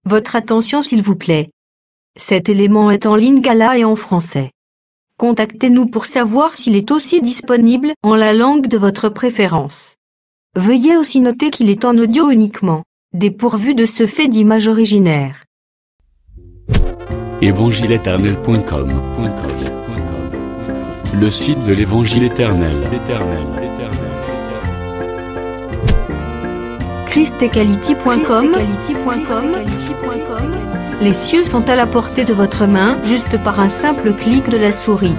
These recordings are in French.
Votre attention s'il vous plaît. Cet élément est en lingala et en français. Contactez-nous pour savoir s'il est aussi disponible en la langue de votre préférence. Veuillez aussi noter qu'il est en audio uniquement, dépourvu de ce fait d'image originaire. Évangileéternel.com, le site de l'Évangile éternel. christequality.com. Les cieux sont à la portée de votre main, juste par un simple clic de la souris.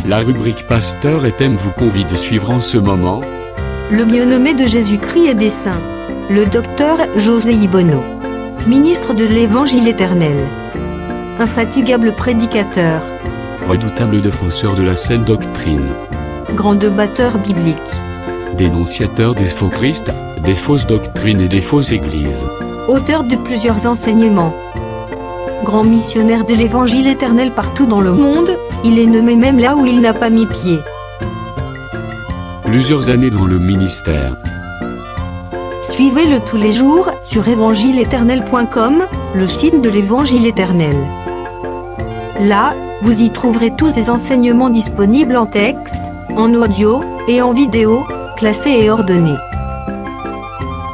La rubrique Pasteur et thème vous convie de suivre en ce moment Le bien-aimé de Jésus-Christ et des saints, le docteur José Ibono, ministre de l'Évangile éternel, infatigable prédicateur, redoutable défenseur de la saine doctrine, grand débatteur biblique, dénonciateur des faux Christ, des fausses doctrines et des fausses églises, auteur de plusieurs enseignements, grand missionnaire de l'Évangile éternel partout dans le monde, il est nommé même là où il n'a pas mis pied. Plusieurs années dans le ministère. Suivez-le tous les jours sur évangileéternel.com, le site de l'Évangile éternel. Là, vous y trouverez tous ces enseignements disponibles en texte, en audio et en vidéo, classés et ordonnés.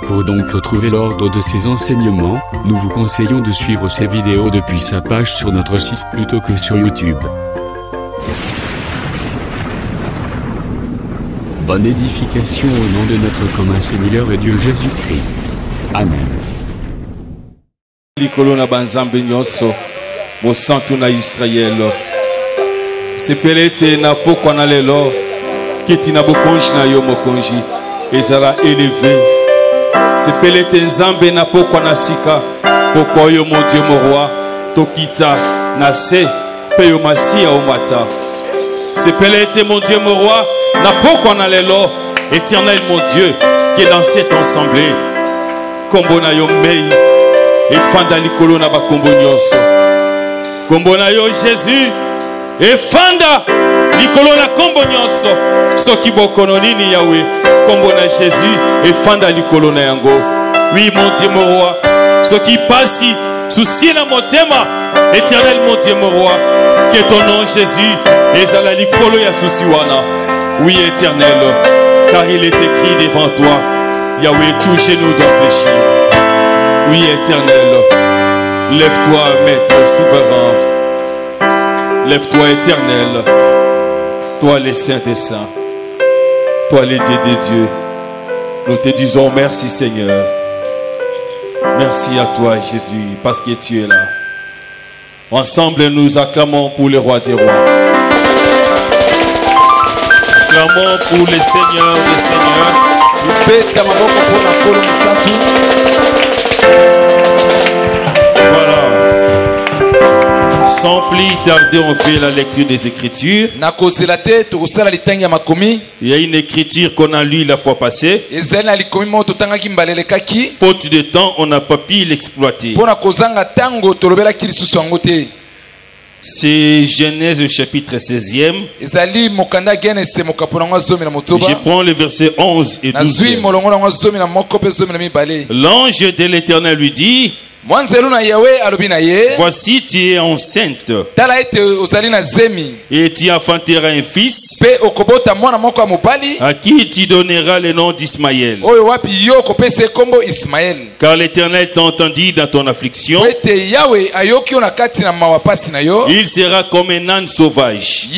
Pour donc retrouver l'ordre de ces enseignements, nous vous conseillons de suivre ces vidéos depuis sa page sur notre site plutôt que sur YouTube. Bonne édification au nom de notre commun Seigneur et Dieu Jésus-Christ. Amen. Likolo na banzambe nyonso mosantu na Israel sepelete na pokwa na lelo kiti na bokonji na yo mokonji ezala élevé sepelete nzambe na pokwa na sika pokwa yo mon Dieu mon roi tokita na se pe yo masia o mata sepelete mon Dieu mon roi na pokwa na lelo éternel mon Dieu qui est dans cette assemblée kombo na yo mei et fanda likolo na bakombo nyonso kombo na yo Jésus et fanda likolo na kombo nyonso soki bokono nini Yahweh kombo na Jésus et fanda likolo na yango. Oui mon Dieu mon roi soki pasi souci na motema éternel mon Dieu mon roi que ton nom Jésus ezala likolo ya souci wana. Oui éternel car il est écrit devant toi Yahweh tout genou doit fléchir. Oui éternel, lève-toi maître souverain, lève-toi éternel, toi les saints des saints, toi les dieux des dieux. Nous te disons merci Seigneur, merci à toi Jésus parce que tu es là. Ensemble nous acclamons pour le roi des rois, acclamons pour les seigneurs des seigneurs. Voilà. Sans plus tarder, on fait la lecture des Écritures. Il y a une écriture qu'on a lue la fois passée. Faute de temps, on n'a pas pu l'exploiter. C'est Genèse chapitre 16e. Je prends le verset 11 et 12. L'ange de l'Éternel lui dit: voici tu es enceinte et tu enfanteras un fils à qui tu donneras le nom d'Ismaël, car l'Éternel t'a entendu dans ton affliction. Il sera comme un âne sauvage,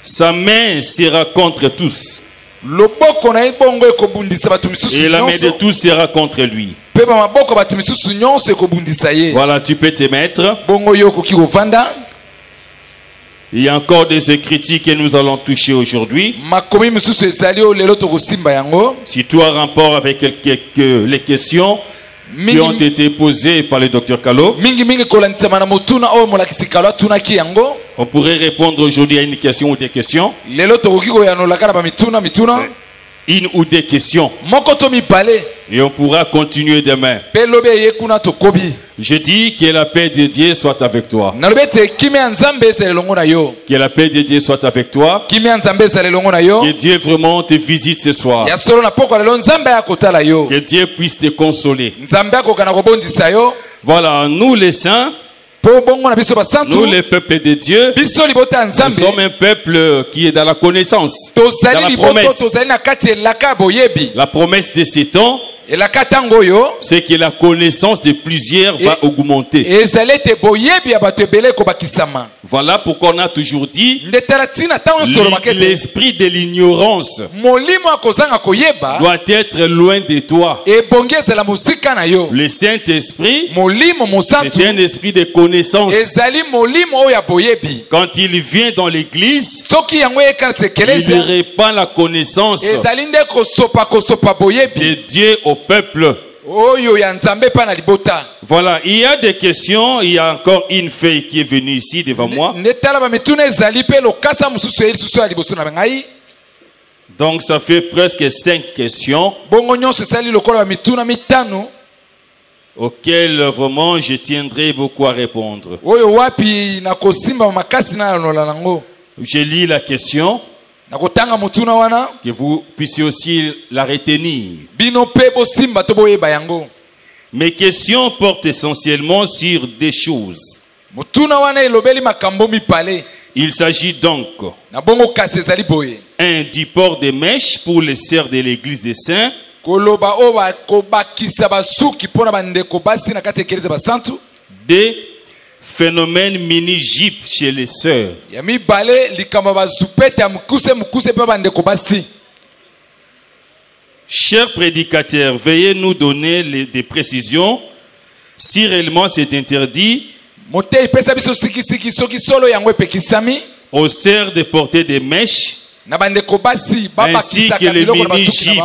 sa main sera contre tous et la main de tous sera contre lui. Voilà, tu peux te mettre. Il y a encore des écritures que nous allons toucher aujourd'hui. Si tu as rapport avec les questions qui ont été posées par le docteur Kalo, on pourrait répondre aujourd'hui à une question ou des questions. Une ou des questions. Et on pourra continuer demain. Je dis que la paix de Dieu soit avec toi. Que la paix de Dieu soit avec toi. Que Dieu vraiment te visite ce soir. Que Dieu puisse te consoler. Voilà, nous les saints, nous les peuples de Dieu, nous sommes un peuple qui est dans la connaissance, dans la promesse. La promesse de ces temps, c'est que la connaissance de plusieurs va augmenter. Voilà pourquoi on a toujours dit l'esprit de l'ignorance doit être loin de toi. Le Saint-Esprit, c'est un esprit de connaissance. Quand il vient dans l'église, il répand la connaissance de Dieu au peuple. Voilà, il y a des questions. Il y a encore une feuille qui est venue ici devant moi. Donc ça fait presque 5 questions auxquelles vraiment je tiendrai beaucoup à répondre. Je lis la question, que vous puissiez aussi la retenir. Mes questions portent essentiellement sur des choses. Il s'agit donc du port des mèches pour les sœurs de l'église des saints, des phénomènes mini-jip chez les sœurs. Chers prédicateurs, veuillez nous donner des précisions si réellement c'est interdit aux sœurs de porter des mèches ainsi que les mini-jip,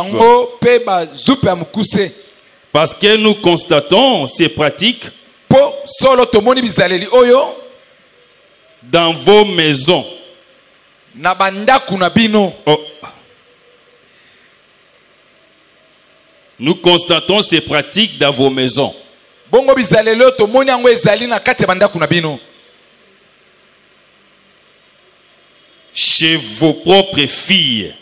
parce que nous constatons ces pratiques dans vos maisons. Oh. Nous constatons ces pratiques dans vos maisons. Chez vos propres filles.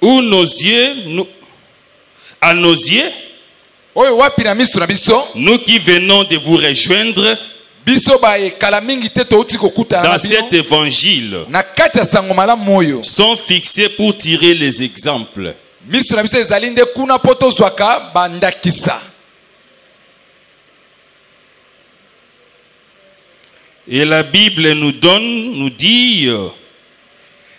Où nos yeux, à nos yeux, nous qui venons de vous rejoindre dans cet évangile, sont fixés pour tirer les exemples. Et la Bible nous dit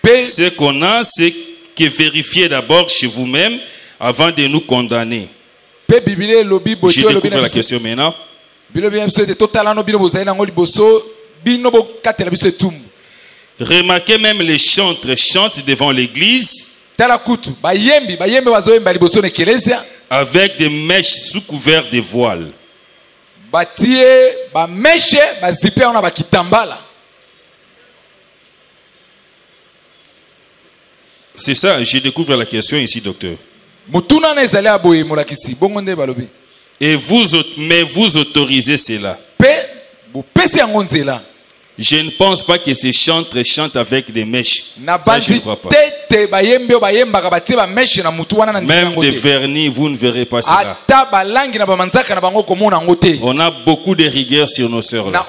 ce qu'on a, c'est que vérifiez d'abord chez vous-même avant de nous condamner. Je découvre la question maintenant. Remarquez même les chantres chantent devant l'église avec des mèches sous couvert de voiles. C'est ça, je découvre la question ici, docteur. Et vous autorisez cela. Je ne pense pas que ces chantres chantent avec des mèches. Ça, je ne crois pas. Même des vernis, vous ne verrez pas cela. On a beaucoup de rigueur sur nos sœurs là.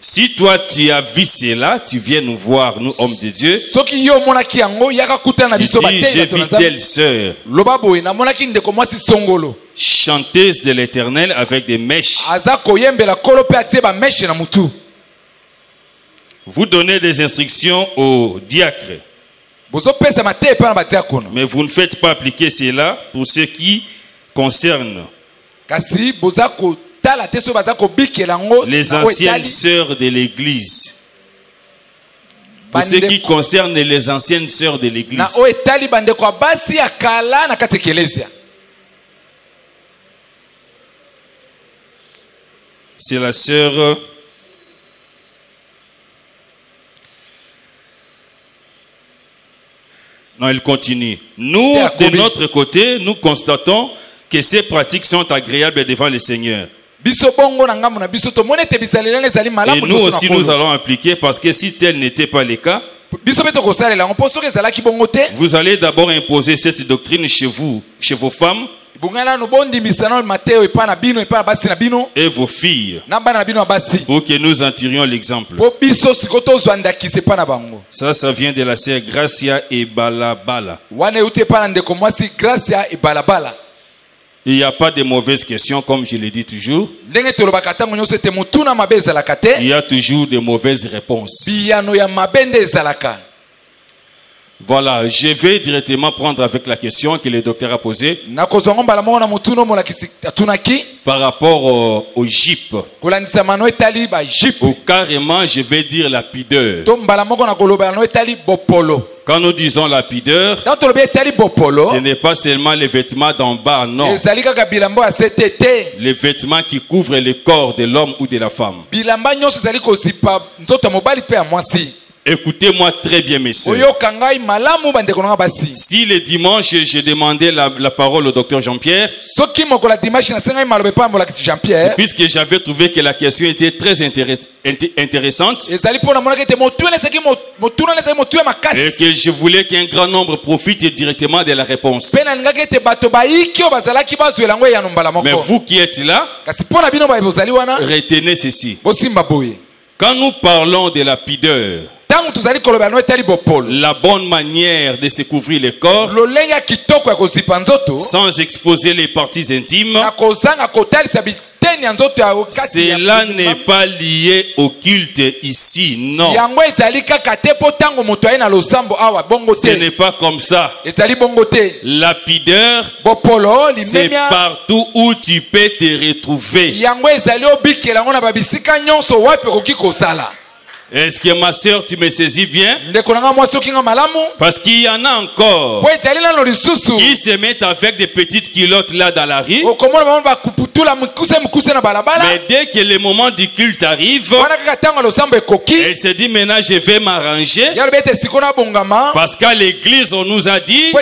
Si toi tu as vu cela, tu viens nous voir, nous hommes de Dieu. Tu dis, j'ai vu telle sœur, chanteuse de l'Éternel avec des mèches. Vous donnez des instructions aux diacres, mais vous ne faites pas appliquer cela pour ce qui concerne les anciennes sœurs de l'église. Pour ce qui concerne les anciennes sœurs de l'église. C'est la sœur. Non, elle continue. Nous, de notre côté, nous constatons que ces pratiques sont agréables devant le Seigneur. Et nous aussi, nous allons appliquer parce que si tel n'était pas le cas, vous allez d'abord imposer cette doctrine chez vous, chez vos femmes et vos filles, pour que nous en tirions l'exemple. Ça vient de la sœur Gracia et Balabala. Il n'y a pas de mauvaises questions, comme je le dis toujours. Il y a toujours de mauvaises réponses. Voilà, je vais directement prendre avec la question que le docteur a posée par rapport au gype. Ou carrément, je vais dire la pudeur. Quand nous disons la pudeur, ce n'est pas seulement les vêtements d'en bas, non. Les vêtements qui couvrent le corps de l'homme ou de la femme. Écoutez-moi très bien, messieurs. Si le dimanche, j'ai demandé la parole au docteur Jean-Pierre, puisque j'avais trouvé que la question était très intéressante, et que je voulais qu'un grand nombre profite directement de la réponse. Mais vous qui êtes là, retenez ceci. Quand nous parlons de la pudeur, la bonne manière de se couvrir le corps sans exposer les parties intimes, cela n'est pas lié au culte ici, non. Ce n'est pas comme ça. La pudeur, c'est partout où tu peux te retrouver. Est-ce que ma soeur, tu me saisis bien? Parce qu'il y en a encore qui se mettent avec des petites culottes là dans la rue. Mais dès que le moment du culte arrive, elle se dit maintenant je vais m'arranger. Parce qu'à l'église on nous a dit on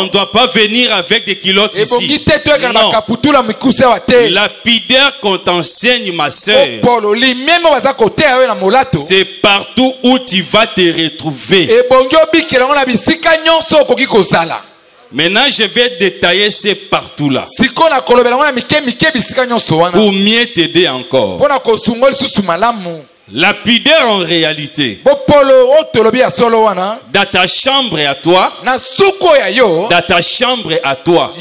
ne doit pas venir avec des culottes ici. Non. La pudeur qu'on t'enseigne, ma soeur, c'est partout où tu vas te retrouver. Maintenant, je vais détailler ces partout-là pour mieux t'aider encore. La pudeur en réalité, dans ta chambre à toi, dans ta chambre à toi,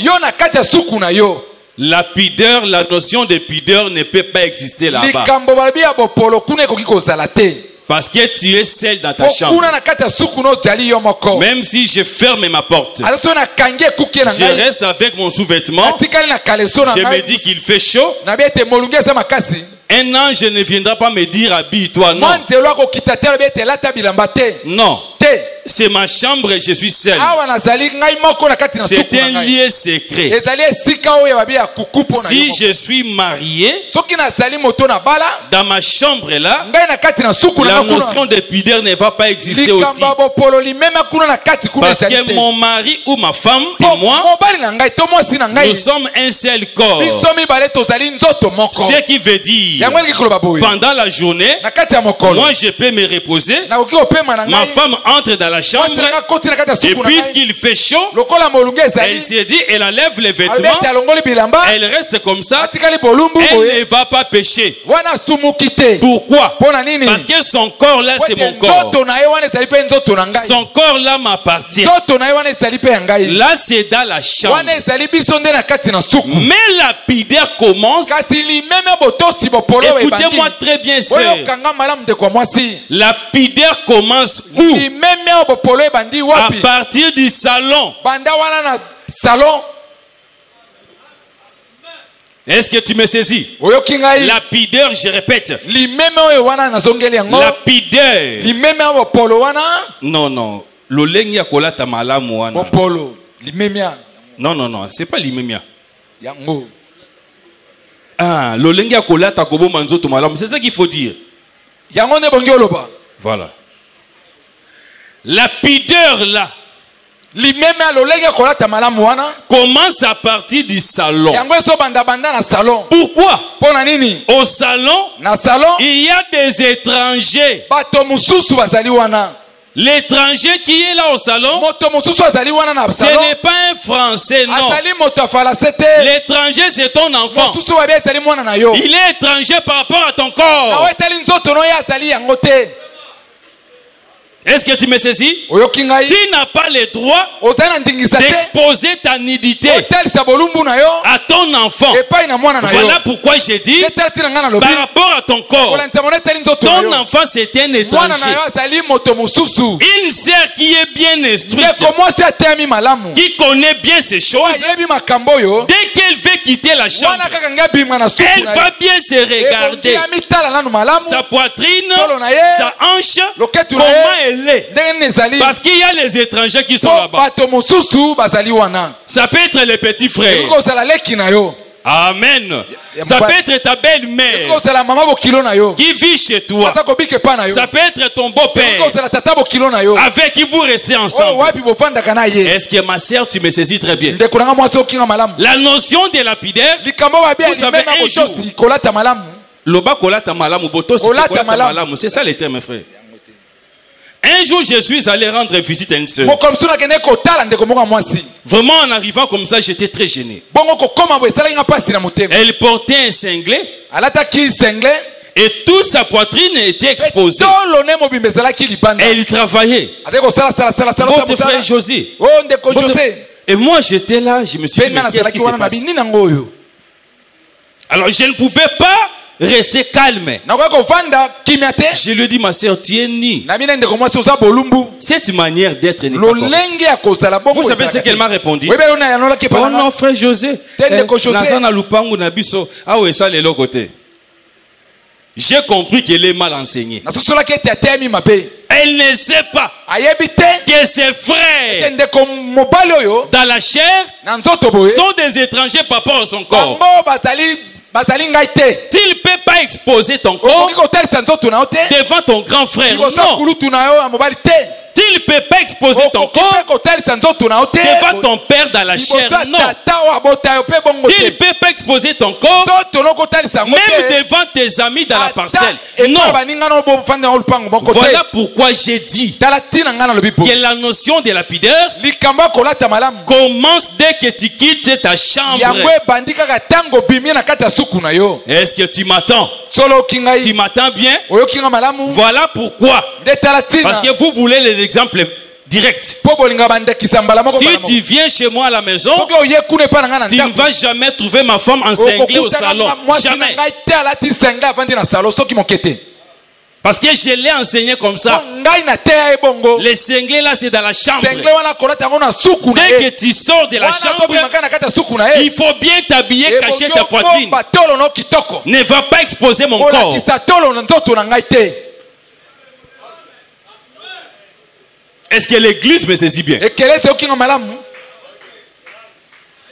la pudeur, la notion de pudeur ne peut pas exister là-bas. Parce que tu es seul dans ta chambre. Même si je ferme ma porte, je reste avec mon sous-vêtement, je me dis qu'il fait chaud. Un ange ne viendra pas me dire habille-toi, non. Non. C'est ma chambre et je suis seul. C'est un lieu secret. Si je suis marié, dans ma chambre là, la notion de pudeur ne va pas exister aussi. Parce que mon mari ou ma femme et moi, nous sommes un seul corps. Ce qui veut dire, pendant la journée, moi je peux me reposer, ma femme entre dans la chambre, et puisqu'il fait chaud, elle s'est dit, elle enlève les vêtements, elle reste comme ça, elle ne va pas pécher. Pourquoi? Parce que son corps là c'est mon corps, son corps là m'appartient. Là c'est dans la chambre. Mais la pudeur commence, écoutez-moi très bien sœur, la pudeur commence où? À partir du salon. Est-ce que tu me saisis? La pudeur, je répète. La pudeur. Non, non. Non, non, non. C'est pas l'imemia. Ah, l'olengi akolata kobo manzoto malamu. C'est ça qu'il faut dire. Yangone bongioloba. Voilà. La pudeur là Limeme l'olengi akolata malamu wana. commence à partir du salon. Yango so banda na salon. Pourquoi? Pona nini? Au salon, Na salon. il y a des étrangers. Bato mususu bazali wana. L'étranger qui est là au salon, Moto mususu bazali wana na ce salon. n'est pas un Français, non. Azali moto afala sete. L'étranger, c'est ton enfant. Mususu babe azali mwana na yo. Il est étranger par rapport à ton Na corps. weteli nzoto no ya azali yango te. Est-ce que tu me saisis? Oyoki ngai. Tu n'as pas le droit Ozana ndingisa te. d'exposer ta nudité Otelisa bolumbu na yo. à ton enfant. Epai na mwana na yo. Voilà pourquoi j'ai dit, Tetela tina nga na lobi. par rapport à ton corps, Kolanisa mona eteli nzoto na ton yo. enfant c'est un Mwana na étranger. yo azali moto mususu. Une sœur qui est bien instruite, Ndeko mwasi atemi malamu. qui connaît bien ces choses, Ayebi makambo oyo. dès qu'elle veut quitter la chambre, Wana kaka nga bima na suku elle na va ye. bien se regarder. Ebongi mitala nanu malamu. Sa poitrine, Tolo na ye. sa hanche, Loketu na comment ye. elle est. Ndenge nini ezali. Parce qu'il y a les étrangers qui sont Po là-bas. bato mususu bazali wana. Ça peut être les petits frères. Ekoki kozala leki na yo. Amen. Ça peut être ta Ekoki belle-mère kozala mama bokilo na yo. qui vit chez toi. Aza kobika epa na yo. Ça peut être ton Ekoki beau-père kozala tata bokilo na yo. avec qui vous restez Oyo ensemble. wapi bofandaka na ye. Est-ce que ma sœur, tu me saisis très bien? Ndeko nanga mwasi okinga malamu. La notion de lapidaire, Likambo babia Vous savez, limema un jour- kotosi kolata malamu. loba kolata malamu, boto si Kolata kolata malamu. malamu. C'est ça les termes, frère. Un jour, je suis allé rendre visite à une sœur. Mokomsu na kende kotala ndeko moko mwasi. Vraiment, en arrivant comme ça, j'étais très gêné. Bongo kokoma bo esala nga pasi na motema. Elle portait un cinglet Alataki sengle. et toute sa poitrine était exposée. Tolo ne mobimbe ezalaki libanda. Elle travaillait. Azali kosala sala Votre frère José. Oh ndeko José. Et moi, j'étais là, je me suis dit, Pe nga mais qu'est-ce qui nasalaki se wana na passe? bini nango oyo. Alors, je ne pouvais pas rester calme. Nakoya kovanda kimia te. Je lui ai dit, ma sœur, tu es nue. Na mina ndeko mwasi oza bolumbu. Cette manière d'être n'est pas correcte. Lolenge ya kozala bongo. Vous savez ce qu'elle m'a répondu? Oui, ben on a yanola ke Oh pa. non, frère José. Ndeko José. Naza na lupangu na biso. Ah ouais, ça, les l'autre côté. J'ai compris qu'elle est mal enseignée. Na sosola ke te atemi mabe. Elle ne sait pas Ayebi te. que ses frères Ndeko mobali oyo dans la chair na nzoto boye. sont des étrangers par rapport à son corps. Bango bazali ngai te. Tu ne peux pas exposer ton corps Okoki kotalisa nzoto na yo te. devant ton grand frère. Kosa Non. kulutu na yo ya mobali te. Tu ne peux pas exposer ton Okoki corps pe kotalisa nzoto na yo te. devant ton père dans la chair. Liboso ya Non. tata oyo abota yo pe bongo Tu ne te. peux pas exposer ton corps Nzoto no kotalisa yango même te. devant tes amis dans la parcelle. Non. Non. Baningana bofanda na lupango moko te. Voilà pourquoi j'ai dit Tala tina ngana lobi po. que la notion de lapideur Likambo kolata malamu. commence dès que tu quittes ta chambre. Yango ebandi kaka tango bimi na kati ya suku na yo. Est-ce que tu m'attends? Solo Tu kingai. m'attends bien? Oyokinga malamu. Voilà pourquoi. De tala tina. Parce que vous voulez les exemples directs. Po bolinga bandekisa mbala moko Si mbala moko. tu viens chez moi à la maison, Soki oye kuna epa na nga na tu ne ndako. vas jamais trouver ma femme encinglée au salon. Jamais. Ngai te alati senga avandi na salon soki mokete. Parce que je l'ai enseigné comme ça. Ngai na te ya ebongo. Les cinglés là, c'est dans la chambre. Sengle wana kolata yango na suku na Dès ye. que tu sors de la Wana chambre, sobimaka na kati ya suku na ye. il faut bien t'habiller, cacher ta poitrine. Tolo no kitoko. Ne va pas exposer mon corps. Olakisa tolo na nzoto na ngai te. Est-ce que l'église me saisit bien? Ekelese okinga malamu.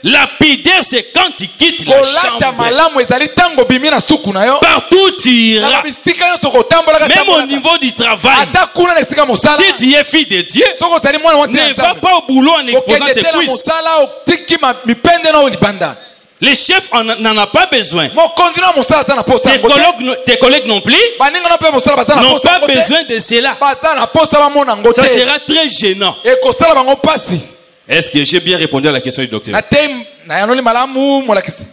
Lapidaire, c'est quand tu quittes la Kolata chambre. malamu ezali tango bimi na suku na yo. Partout tu Na iras. bisika nyonso kotambolaka. Même au niveau du travail. Ata kuna na esika mosala. Si tu es fille de Dieu, Soko zali mwana mwasi ya ne va Nzambe. pas au boulot en exposant Okende tes te na cuisses. mosala otiki mipende na oyo libanda. Les chefs n'en a pas besoin. Mokonzi na mosala aza na posa yango te. Tes collègues non plus Baninga na mpe mosala baza na n'ont posa pas yango te. besoin de cela. Baza na posa bamona yango Ça te. sera très gênant. Ekosala bango pasi. Est-ce que j'ai bien répondu à la question du docteur? Na te na yanoli malamu molakisi.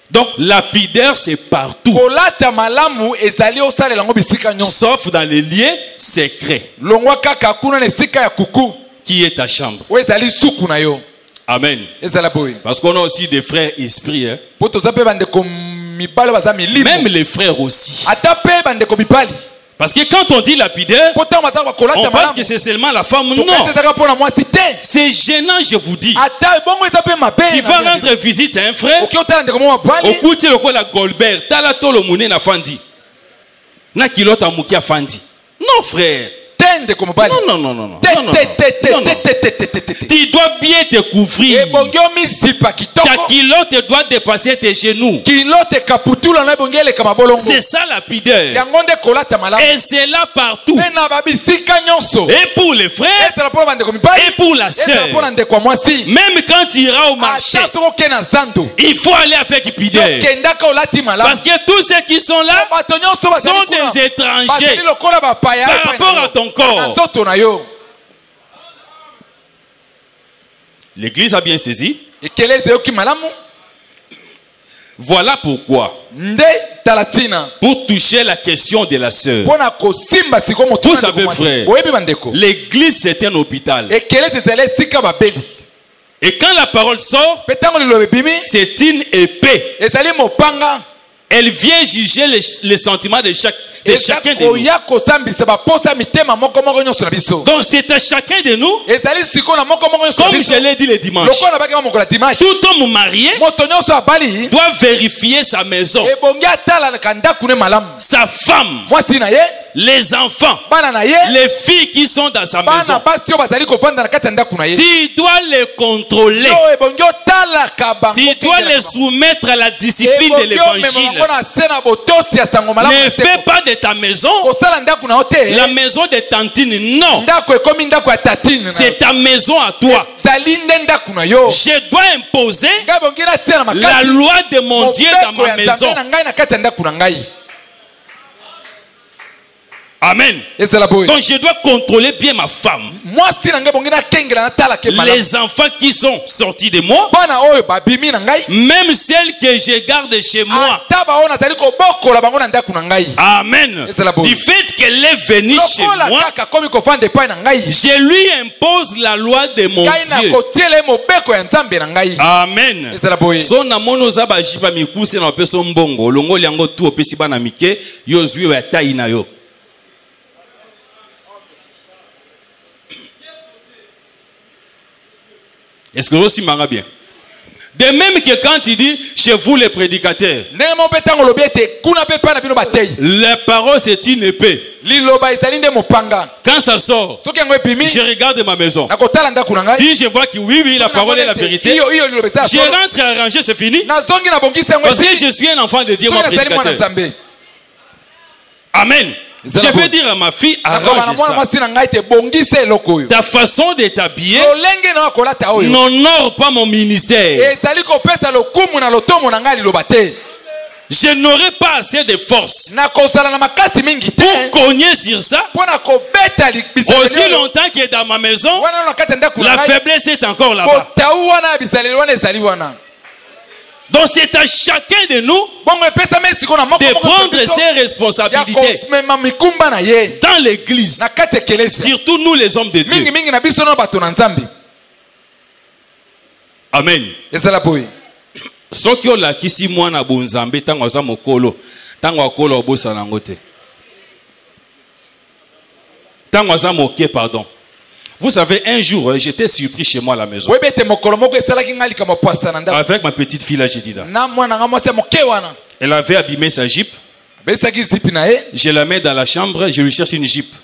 Donc, lapidaire, c'est partout. Kolata malamu ezali osalela yango bisika nyonso. Sauf dans les lieux secrets, Longwa kaka kuna na esika ya kuku. qui est ta chambre. Oyo ezali suku na yo. Amen. Ezala boye. Parce qu'on a aussi des frères esprits. Hein. Po toza pe bandeko mibali baza milimo. Même les frères aussi. Ata pe bandeko mibali. Parce que quand on dit lapidaire, Po tango baza kolata on pense malamu. que c'est seulement la femme. Tokasi Non. ezaka pona mwasi te. C'est gênant, je vous dis. Ata bongo eza pe mabe. Tu vas rendre visite à un frère. Oki otala ndeko mo mabali. Okuti lokola Goldberg, tala tolo mune na fandi. Na kilota muki afandi. Non frère. tende comme bali. Non, non, non, non. Tu dois bien te couvrir. Et bongo mi zipa kitoko. Ta culotte doit dépasser tes genoux. Kilote kaputula na bongele kama bolongo. C'est ça la pudeur. Yangonde kolata malamu. Et c'est là partout. Na babisika nyonso. Et pour les frères. Et pour bande comme bali. Et pour la sœur. Pour ande kwa mwasi. Même quand tu iras au marché. Il faut aller avec pudeur. Parce que tous ceux qui sont là sont des étrangers par rapport à ton corps. L'église a bien saisi. Voilà pourquoi, pour toucher la question de la sœur, vous savez frère, l'église c'est un hôpital. Et quand la parole sort, c'est une épée. Elle vient juger les sentiments de chacun de nous. Donc c'est à chacun de nous, comme je l'ai dit le dimanche, tout homme marié doit vérifier sa maison, sa femme, les enfants, les filles qui sont dans sa maison. Tu dois les contrôler. Tu dois les soumettre à la discipline de l'évangile. Ne fais pas de ta maison la maison de Tantine. Non. C'est ta maison à toi. Je dois imposer la loi de mon Dieu dans ma maison. Amen. Donc je dois contrôler bien ma femme. Les enfants qui sont sortis de moi, même celles que je garde chez moi. Amen. Du fait qu'elle est venue chez moi, je lui impose la loi de mon Dieu. Amen. Son amono zaba jipa mikuse na peso mbongo longo liango tu opesi bana mike yo zui wa tai na yo. Est-ce que vous aussi m'en bien? De même que quand il dit chez vous les prédicateurs, la parole c'est une épée. Quand ça sort, je regarde ma maison. Si je vois que oui, la parole est la vérité, je rentre à ranger, c'est fini. Parce que je suis un enfant de Dieu, mon prédicateur. Amen. Je vais dire à ma fille, arrange ça. Ta façon de t'habiller n'honore pas mon ministère. Je n'aurai pas assez de force pour cogner sur ça. Aussi longtemps que dans ma maison, la faiblesse est encore là-bas. Donc c'est à chacun de nous de prendre ses responsabilités dans l'église, surtout nous les hommes de Dieu. Amen. Soki olakisi mwana bonzambe tango aza mokolo tango akola obosa nango te. Tango aza moke, pardon. Vous savez, un jour, j'étais surpris chez moi à la maison. Avec ma petite fille là, j'ai dit là. Elle avait abîmé sa jupe. Je la mets dans la chambre, je lui cherche une jupe.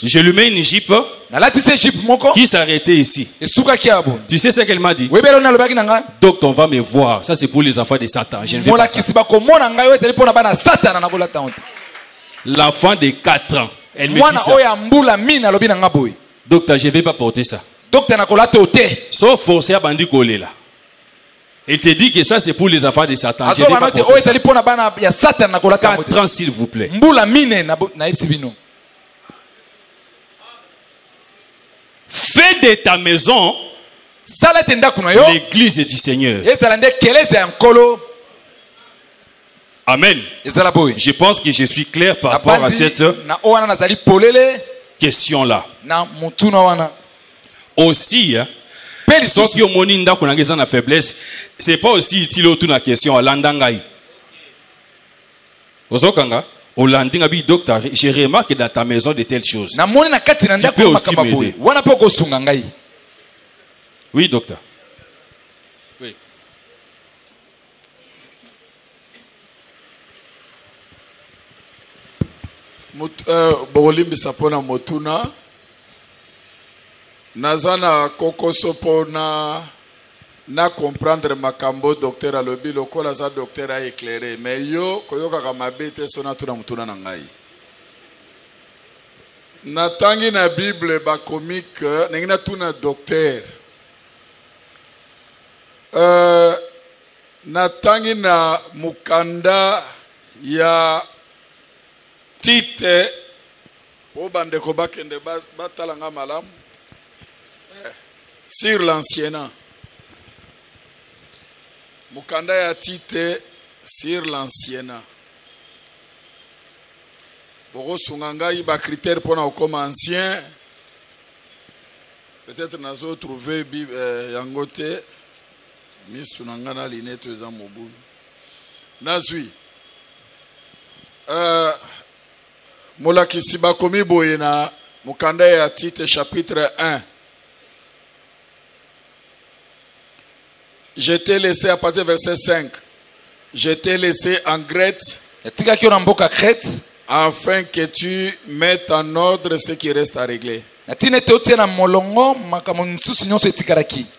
Je lui mets une jupe qui s'arrêtait ici. Tu sais ce qu'elle m'a dit? Donc on va me voir. Ça c'est pour les enfants de Satan. Je ne vais pas ça. L'enfant de 4 ans. Elle me dit ça. Docteur, je ne vais pas porter ça. Sauf forcer à bandi kolé là. Il te dit que ça c'est pour les enfants de Satan. Je ne vais pas porter ça. 4 ans s'il vous plaît. Fais de ta maison l'église du Seigneur. Amen. Je pense que je suis clair par rapport à cette question-là. Aussi, sauf que moninda konangeza na faiblesse, c'est pas aussi utile autour de la question à landangai. Ozokanga, au landinga bi docteur, je remarque dans ta maison de telles choses. Tu peux aussi m'aider. Oui, docteur. Oui. bolimbisa pona motuna nazana kokoso pona na comprendre makambo docteur alobi lokola za docteur a éclairé mais yo koyoka kamabete sona tuna mutuna na ngai natangi na bible ba comique nengina tuna docteur natangi na mukanda ya Tite po bandeko bakende batalanga malamu sur l'ancien mukanda ya Tite sur l'ancien boko sunganga ba critère pour na okoma ancien peut-être nazo trouver yangote misunanga na linete za mobulu nazui molakisi bakomi boye na mukanda ya Tite chapitre 1. Je t'ai laissé à partir du verset 5. Je t'ai laissé en Grèce afin que tu mettes en ordre ce qui reste à régler.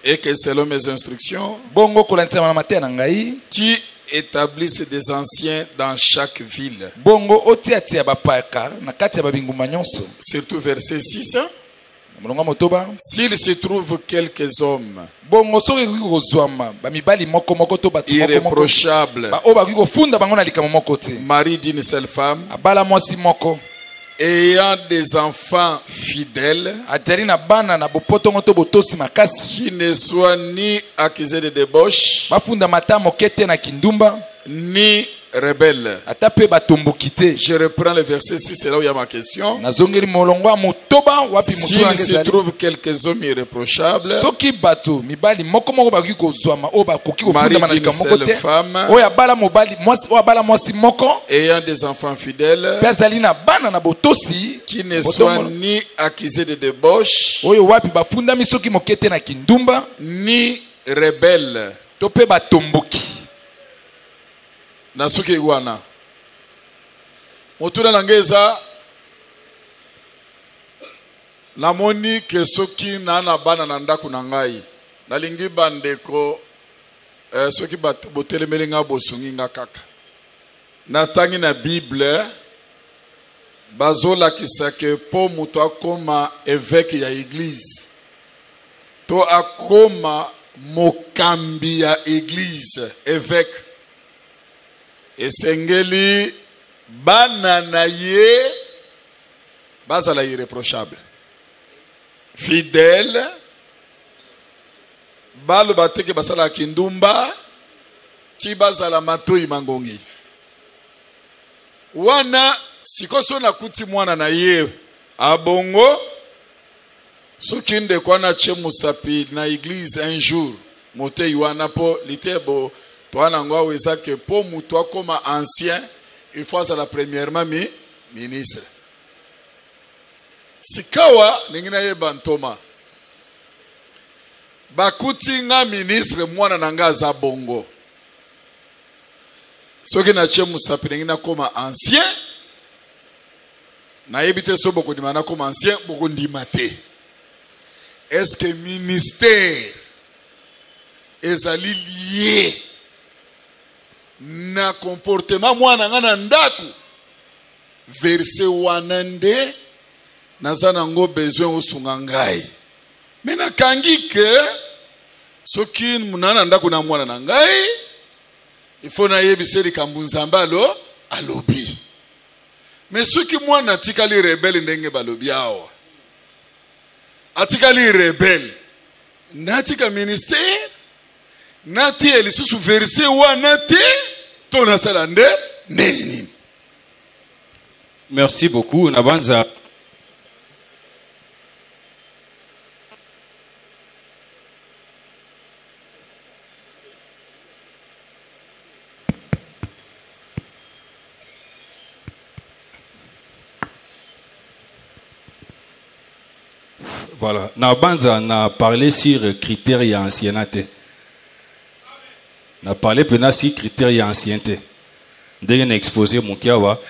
Et que selon mes instructions, tu établisses des anciens dans chaque ville. Surtout verset 6. S'il se trouve quelques hommes irréprochables, mari d'une seule femme, ayant des enfants fidèles, qui ne soient ni accusés de débauche, ni rebelles. Je reprends le verset 6, c'est là où il y a ma question. S'il se trouve quelques hommes irréprochables, mari d'une seule femme, ayant des enfants fidèles, qui ne soient ni accusés de débauche, ni rebelles. Nasuke wana motuna nangeza namoni ke soki na bana na ndaku na ngai nalingi bandeko soki botelemeli nga bosungi nga kaka natangi na bible bazolakisa ke po mutu akoma évêque ya église to akoma mokambi ya église évêque esengeli bana na ye bazala irréprochable fidèle balo bateke basala kindumba ki bazala matoi mangongi wana sikoso na kuti mwana na ye abongo soki ndeko na che musapi na église un jour motei wana po litebo toana ngwa weza que po mutu akoma ancien il faut ça la premièrement ministre sikawa ningina ye bantoma bakuti nga ministre mwana nanga za bongo soki na che musapi ningina koma ancien na yebite so boko di mana koma ancien boko ndima te. Est-ce que ministère ezali lié na comportement mwana ngana ndaku verset wanande nazana ngo besoin osunga ngai mena kangi ke soki munana ndaku na mwana na ngai ifo na yebiseli kambunzambalo alobi mais soki mwana tikali rebelle ndenge balobi awa atikali rebelle natika ministère nati elisusu verset wanate tona salande neni. Merci beaucoup Nabanza. Voilà, Nabanza n'a parlé sur critères et ancienneté. Na parlé pena si critères et ancienneté. Dès qu'on a exposé mon kiawa,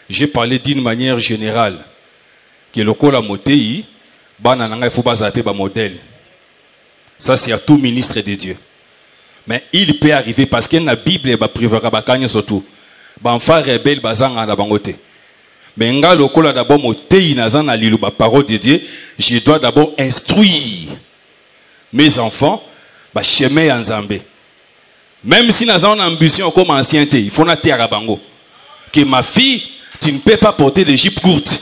J'ai parlé d'une manière générale. Que le col à Motei, il faut pas zapper modèle. Ça, c'est à tout ministre de Dieu. Mais il peut arriver parce que la Bible est privée surtout. Banfa rebelle bazanga na bangote. Mais nga le col d'abord Motei nazana lilu ba parole de Dieu. Je dois d'abord instruire mes enfants ba chemin en Zambé. Même si nous avons une ambition comme ancienneté, il faut na terre bango. Que ma fille, tu ne peux pas porter des jupes courtes.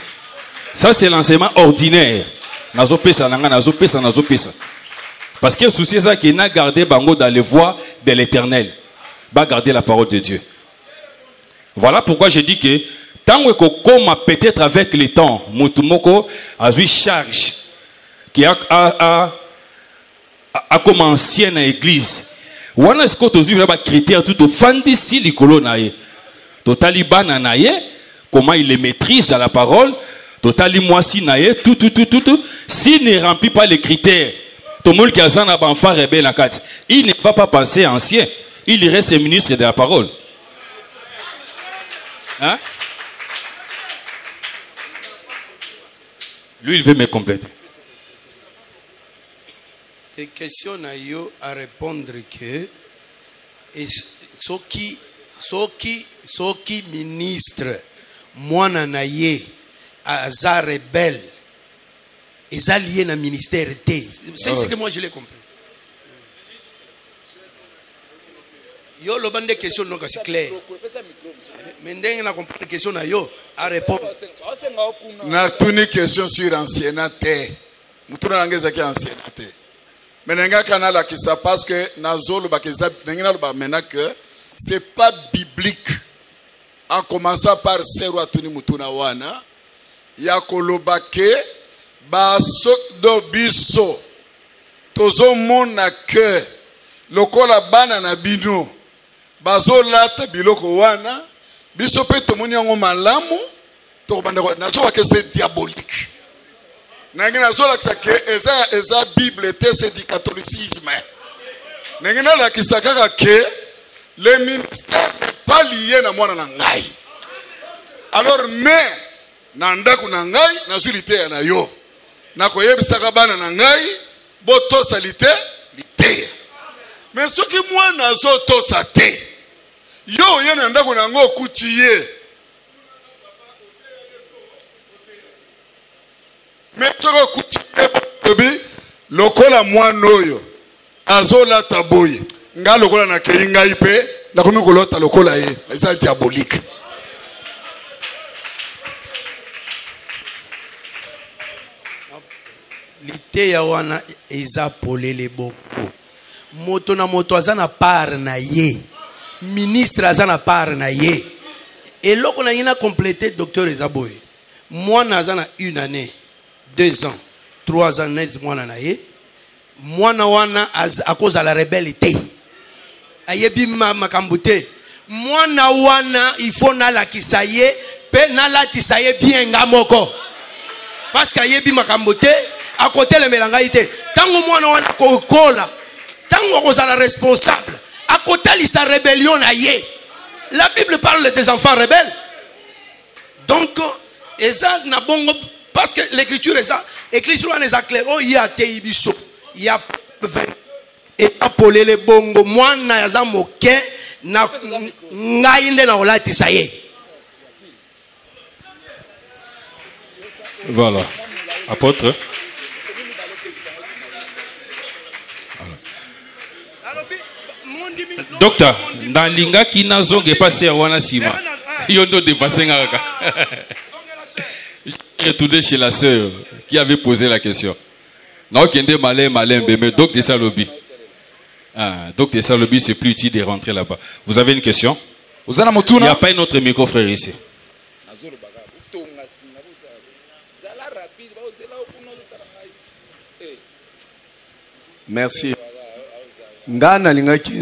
Ça, c'est l'enseignement ordinaire. Nazo pesa. Parce que le souci, c'est ça qu'il n'a gardé bango dans les voies de l'éternel. Va garder la parole de Dieu. Voilà pourquoi je dis que tant que comme peut-être avec le temps, Mutumoko a eu charge qui a comme ancienne église. Wana est-ce que tu as critères tout au fandi si l'icolo nae. Totaliban nae, comment il les maîtrise dans la parole. Totali moi si nae, tout. S'il ne remplit pas les critères, tout le monde qui a un enfant rebelle, il ne va pas penser ancien. Il reste ministre de la parole. Hein? Lui, il veut me compléter. Tes questions à répondre que ceux qui ministre moi naye aza rebelle ils ont lié dans ministère T. C'est ce que moi je l'ai compris. Yo le bande question donc c'est clair. Mais ndenge na comprendre question na yo à répondre. Na tuni question sur ancienneté. Mutuna langeza ki ancienneté. Mais n'enga kanala qui ça parce que nazolo bakeza n'enga lo ba maintenant que c'est pas biblique. En commençant par serwa tuni mutuna wana ya kolobake baso do biso tozo mona que lokola bana na bino bazo lata biloko wana biso pe tomoni yango malamu to banda nazo que c'est diabolique nangina zola que eza bible te c'est du catholicisme nangina la kisaka que le ministère n'est pas lié na mwana na ngai alors mais nanda kuna ngai na zulité na yo na koyebisaka bana na ngai boto salite lité mais ce qui moi nazo to sate yo ye nanda kuna ngo kutiye mais toko kutiye lokola mwana oyo azola taboye nga lokola na kei ngai pe na komi kolota lokola ye eza diabolique. Lité ya wana eza polele boko moto na moto azana part na ye ministre azana part na ye eloko na yina compléter docteur Ezaboye mwana azana 1 année 2 ans 3 ans net mwana na ye mwana wana à cause de la rebelle ayebi makambo te mwana wana il faut na la kisaye pe na la tisaye bien ngamoko parce que ayebi makambo te à côté le melangaïté tango mwana wana kokola tango kozala responsable à côté sa rébellion na ye la Bible parle des enfants rebelles donc eza na bongo parce que l'écriture est claire oh il y a teibiso il y a et apolele bongo mwana yaza moke na ngai nde na olati ça y est. Voilà apôtre. Docteur, dans l'inga qui n'a zongue passé à wana sima. Yondo dépassé ngaka. J'ai retourné chez la sœur qui avait posé la question. Non, kende malin mais docteur Salobi. Ah, docteur Salobi, c'est plus utile de rentrer là-bas. Vous avez une question? Il n'y a pas un autre micro frère ici. Merci. Ngana lingaki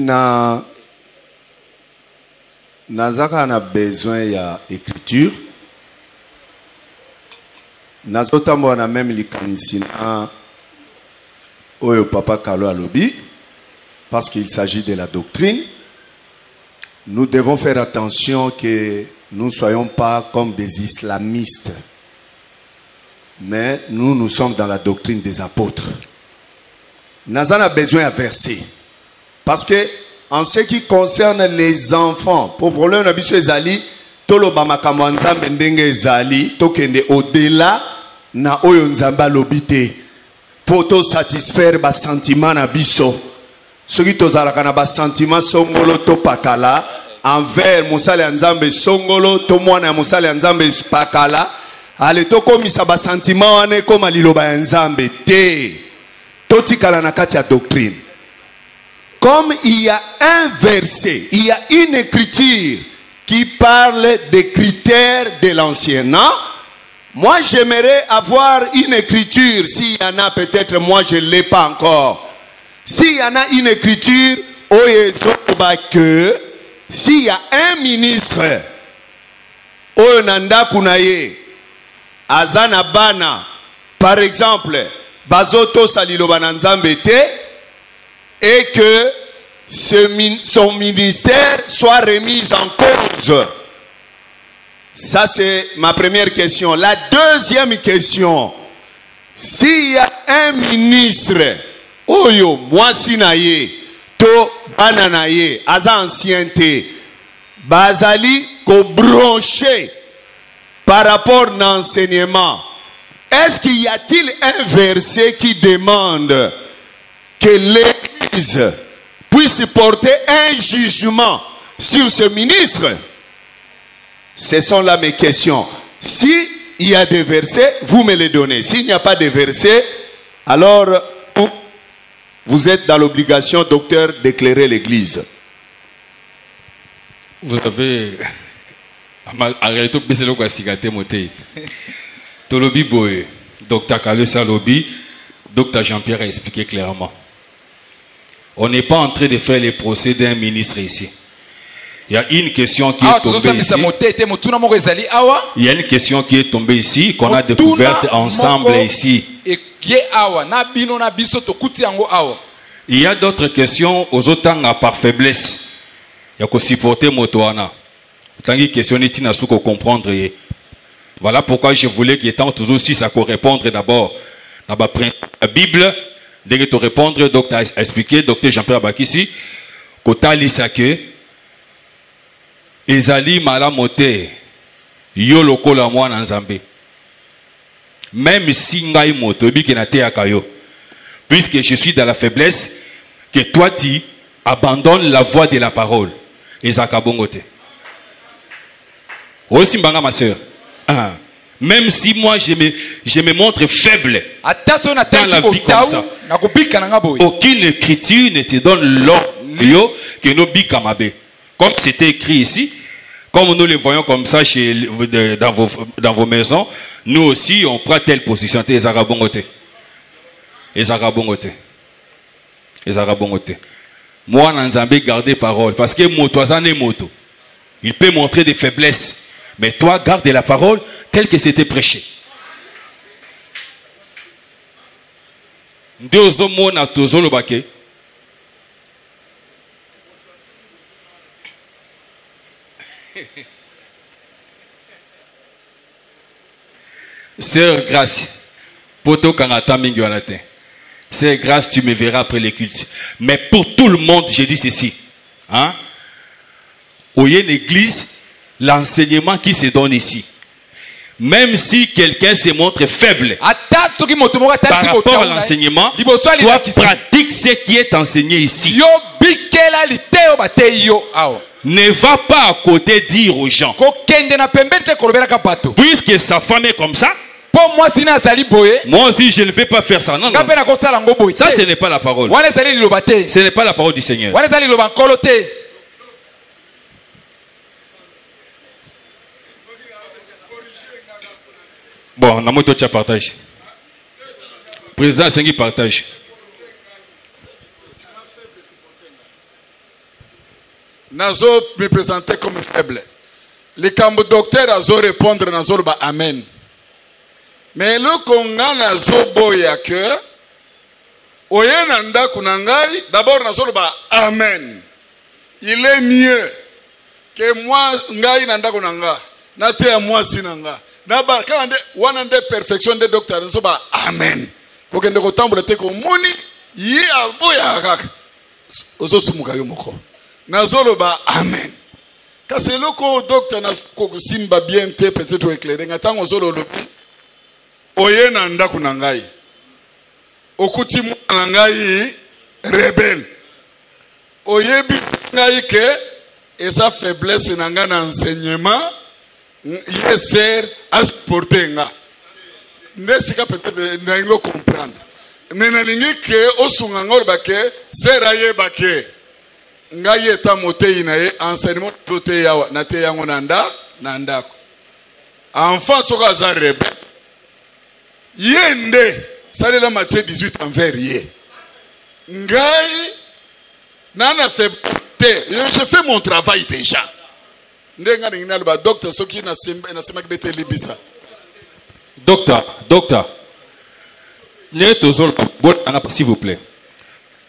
nazaka na besoin ya écriture. Nazotambo na même likanisina oyo papa Kalo alobi parce qu'il s'agit de la doctrine. Nous devons faire attention que nous ne soyons pas comme des islamistes, mais nous sommes dans la doctrine des apôtres. Nous avons besoin de verser. Parce que, en ce qui concerne les enfants, pour le problème de Ezali, Tolobama Kamwanza Mendenge Ezali, Tokende au-delà, na oyo nzamba lobite, pour te satisfaire bas sentiment na biso. Ce qui tozalaka na bas sentiment songolo to pakala, envers Moussale Nzambe songolo, to mwana Moussale Nzambe pakala, ale to komisa bas sentiment wane koma liloba Nzambe te. Totikala na kati ya doctrine. Comme il y a un verset, il y a une écriture qui parle des critères de l'ancien, non? Moi, j'aimerais avoir une écriture. S'il y en a, peut-être moi, je ne l'ai pas encore. S'il y en a une écriture, que s'il y a un ministre, Oyonanda Kunaye, Azana Bana, par exemple, Bazoto Salilobananzambete, et que son ministère soit remis en cause. Ça, c'est ma première question. La deuxième question, s'il y a un ministre, Oyo, Mwasinaye, To Bananaye, Aza ancienneté, Bazali, ko branché par rapport à l'enseignement, est-ce qu'il y a-t-il un verset qui demande que l'Église puisse porter un jugement sur ce ministre? Ce sont là mes questions. S'il y a des versets, vous me les donnez. S'il n'y a pas de versets, alors vous êtes dans l'obligation, docteur, d'éclairer l'Église. Vous avez arrêté de baisser le castigate moté. Tolobi Boye, docteur Kalou Salobi, docteur Jean-Pierre a expliqué clairement. On n'est pas en train de faire les procès d'un ministre ici. Il y a une question qui est tombée ici. Il y a une question qui est tombée ici, qu'on a découverte ensemble ici. Il y a d'autres questions aux autres par faiblesse. Il y a que supporter Motoana. Tant que question n'est pas à comprendre. Voilà pourquoi je voulais qu'il y ait toujours 6 à répondre d'abord. La Bible, dès que tu répondre, docteur a expliqué, docteur Jean-Pierre Bakissi, Kota Lisake, Ezali Malamote, Yoloko la moi Nzambe. Même si Ngai Moto, puisque je suis dans la faiblesse, que toi tu abandonnes la voie de la parole. Ezaka Bongote. Aussi, ma soeur. Même si moi je me montre faible dans la vie comme ça, aucune écriture ne te donne l'ordre que nous bikamabe. Comme c'était écrit ici, comme nous le voyons comme ça dans vos maisons, nous aussi on prend telle position. Les Arabongote. Moi, Nanzambe, garder parole. Parce que motoazane est moto. Il peut montrer des faiblesses. Mais toi, garde la parole telle que c'était prêché. Sœur Grâce, poto kangata mingi wanatin. Sœur Grâce, tu me verras après les cultes. Mais pour tout le monde, je dis ceci. Hein? Où il y a une église, l'enseignement qui se donne ici. Même si quelqu'un se montre faible par rapport à l'enseignement, toi pratique ce qui est enseigné ici. Ne va pas à côté dire aux gens, puisque sa femme est comme ça, moi aussi je ne vais pas faire ça. Non, non. Ça ce n'est pas la parole. Ce n'est pas la parole du Seigneur. Bon, on a moto tu partage. Président Sengi partage. Nazo me présenter comme faible. Les cambo docteur azo répondre nazo ba amen. Mais le konga nazo boya que oyenanda kunangai d'abord nazo ba amen. Il est mieux ke moi ngai na ndako na nga na te ya mwasi na nga na ba kande wana nde perfection de docteur nso ba amen kokende kotambola te ko moni yi aboya kaka ozosumuka yo moko nazoloba amen kasi eloko docteur na kokusimba bien te peut-être éclairer ntango ozololobi oye na ndako na ngai okuti mwana na ngai rebelle oyebi ngai ke esa faiblesse na nga na enseignement yeser a supporter nga ndesika peut-être na ngo comprendre mais na lingi ke osunga ngol bake sera ye bake nga yeta motei na ye enseignement tote yawa na te yango na ndako enfant soka za rebelle yende salela Matthieu 18 envers ye ngai nana fait je fais mon travail déjà ndenga ningina ba docteur soki na sema ke bete libisa docteur ne tozol s'il vous plaît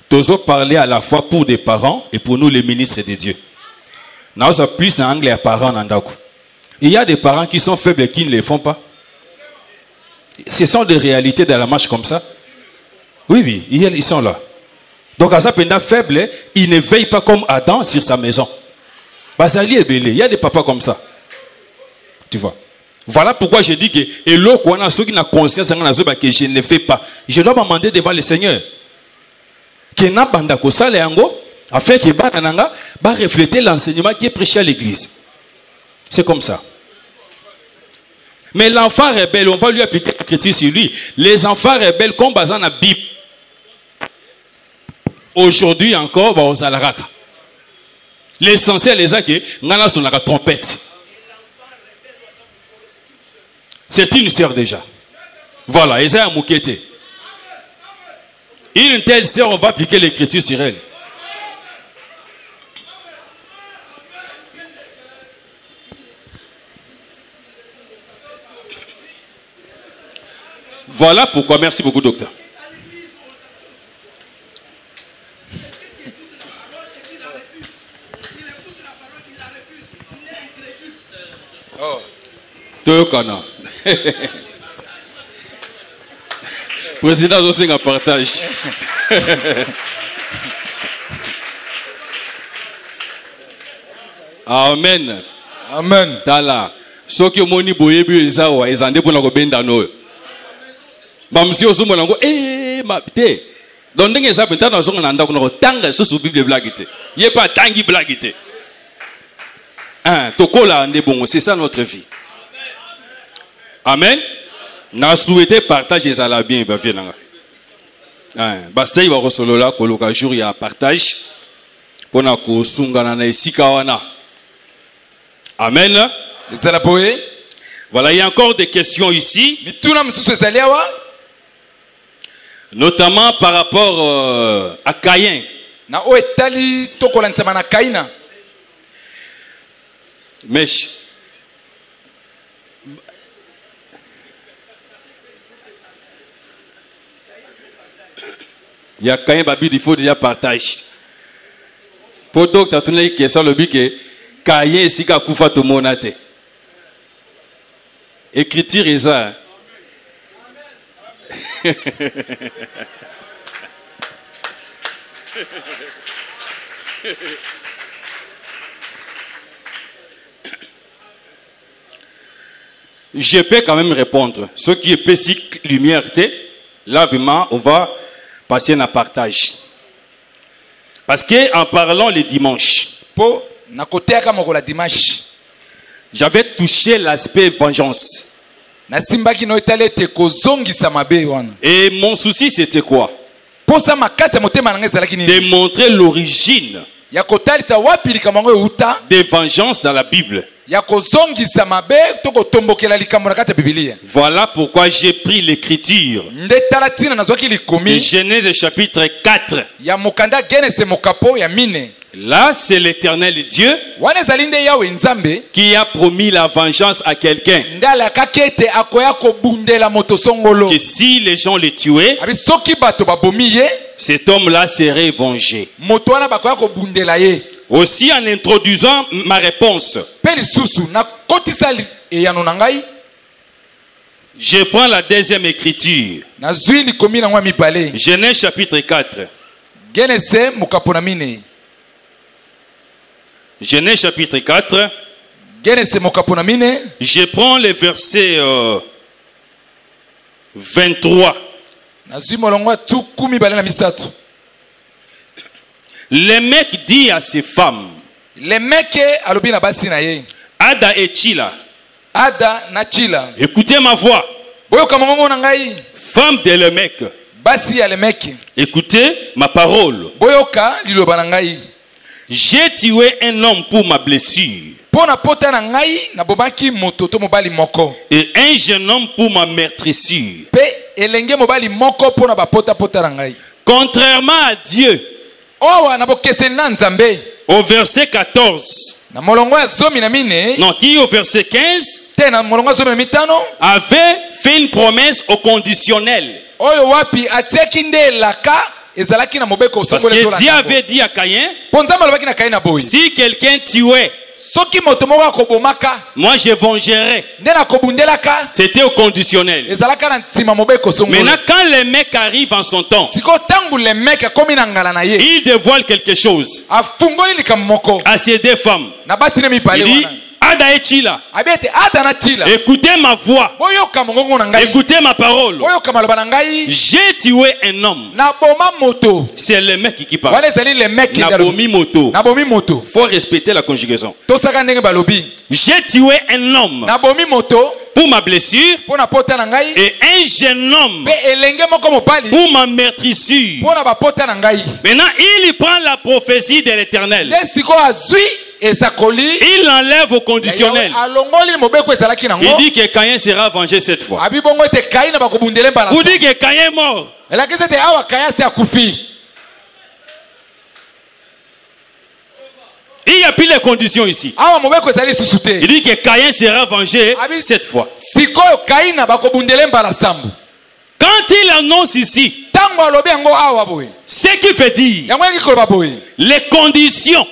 tozol parler à la fois pour des parents et pour nous les ministres de Dieu na osa plus na anglais à parents nandako il y a des parents qui sont faibles et qui ne les font pas. Ce sont des réalités dans la marche comme ça. Oui, ils sont là. Donc, à ça, pendant faible, il ne veille pas comme Adam sur sa maison. Basali est belé. Il y a des papas comme ça. Tu vois. Voilà pourquoi je dis que, et l'eau, qu'on a ceux qui n'ont conscience que je ne le fais pas. Je dois m'amender devant le Seigneur. Que n'a pas afin que Bananga va refléter l'enseignement qui est prêché à l'église. C'est comme ça. Mais l'enfant rebelle, on va lui appliquer l'écriture sur lui. Les enfants rebelles, comme basant la Bible, aujourd'hui encore, aux alaraka. L'essentiel est que ngana son la trompette. C'est une sœur déjà. Voilà, Esaïe Moukete. Une telle sœur, on va appliquer l'écriture sur elle. Voilà pourquoi, merci beaucoup docteur. Oh. Tokana. Président aussi un partage. Amen. Amen. Tala. Ce que moni boyebi ezawa ezande pour la kobenda no. Bamsi ozumo nango ma te. Donc ndenge za benta na zonga nanda kuna tanga so Bible blagite. Yé pas tangi blagite. Tokola ande bongo, c'est ça notre vie. Amen. Na souhaité partage et ça la bien va venir nga. Basta iba rosolola koloka jour ya partage. Pona ko sungana na esika wana. Amen. Voilà, il y a encore des questions ici. Notamment par rapport à Caïn. Mèche. Il y a Caïn, il faut déjà partager. Pour toi, tu as tourné une question, le but que Caïn est si Koufa to monate. Écriture est ça. Je peux quand même répondre. Ce qui est petit lumière, là vraiment, on va passer à partage. Parce que en parlant le dimanche, j'avais touché l'aspect vengeance. Et mon souci c'était quoi? De montrer l'origine des vengeances dans la Bible. Voilà pourquoi j'ai pris l'écriture de Genèse chapitre 4. Là, c'est l'Éternel Dieu qui a promis la vengeance à quelqu'un. Que si les gens le tuaient, cet homme-là serait vengé. Aussi en introduisant ma réponse, je prends la deuxième écriture. Genèse chapitre 4. Genèse chapitre 4. Je prends le verset 23. Le mec dit à ses femmes, Ada et Chila, écoutez ma voix. Femme de Lémec, écoutez ma parole. J'ai tué un homme pour ma blessure et un jeune homme pour ma meurtrissure. Contrairement à Dieu, au verset 14, non, qui au verset 15 avait fait une promesse au conditionnel. Parce que Dieu avait dit à Caïn, si quelqu'un tuait, moi je vengerai. C'était au conditionnel. Maintenant quand le mec arrive en son temps, il dévoile quelque chose à ces deux femmes. Il dit, Ada et Chila, écoutez ma voix, écoutez ma parole. J'ai tué un homme. C'est le mec qui parle. Nabomi moto. Faut respecter la conjugaison. J'ai tué un homme pour ma blessure et un jeune homme pour ma meurtrissure. Maintenant il prend la prophétie de l'Éternel. Il enlève au conditionnel. Il dit que Caïn sera vengé cette fois. Vous dites que Caïn est mort. Il n'y a plus les conditions ici. Il dit que Caïn sera vengé cette fois. Quand il annonce ici, ce qui veut dire les conditions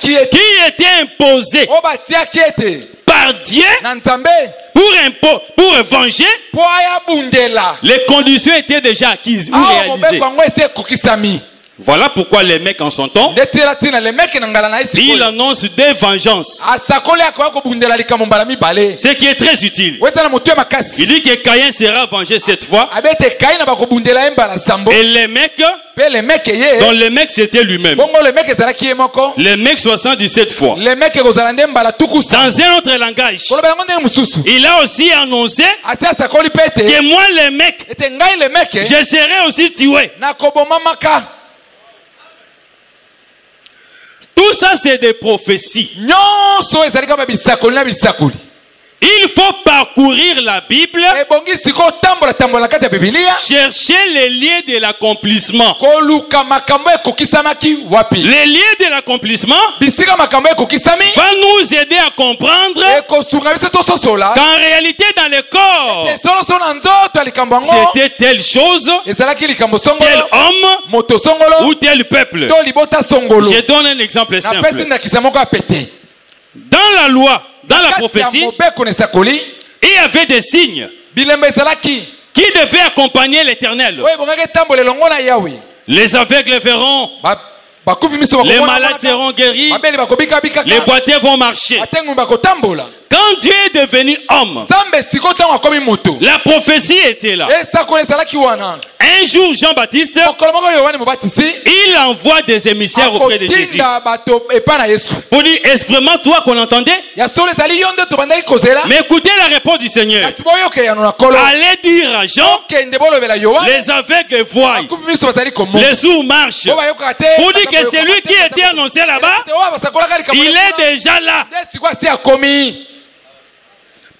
qui étaient imposées par Dieu pour venger, les conditions étaient déjà acquises ou réalisées. Voilà pourquoi les mecs en son temps, il annonce des vengeances. Ce qui est très utile. Il dit que Caïn sera vengé cette fois. Et les mecs, dont le mec c'était lui-même. Le mec 77 fois. Dans un autre langage, il a aussi annoncé que moi le mec, je serai aussi tué. Tout ça c'est des prophéties. Il faut parcourir la Bible, chercher les liens de l'accomplissement. Les liens de l'accomplissement va nous aider à comprendre qu'en réalité dans le corps, c'était telle chose, tel homme ou tel peuple. Je donne un exemple simple. Dans la loi, dans la prophétie, il y avait des signes qui devaient accompagner l'Éternel. Les aveugles verront, les malades seront guéris, les boiteux vont marcher. Quand Dieu est devenu homme, la prophétie était là. Un jour, Jean-Baptiste, il envoie des émissaires auprès de Jésus pour dire, est-ce vraiment toi qu'on entendait? Mais écoutez la réponse du Seigneur. Allez dire à Jean, les aveugles voient, les sourds marchent. Pour dire que celui qui était annoncé là-bas, il est déjà là.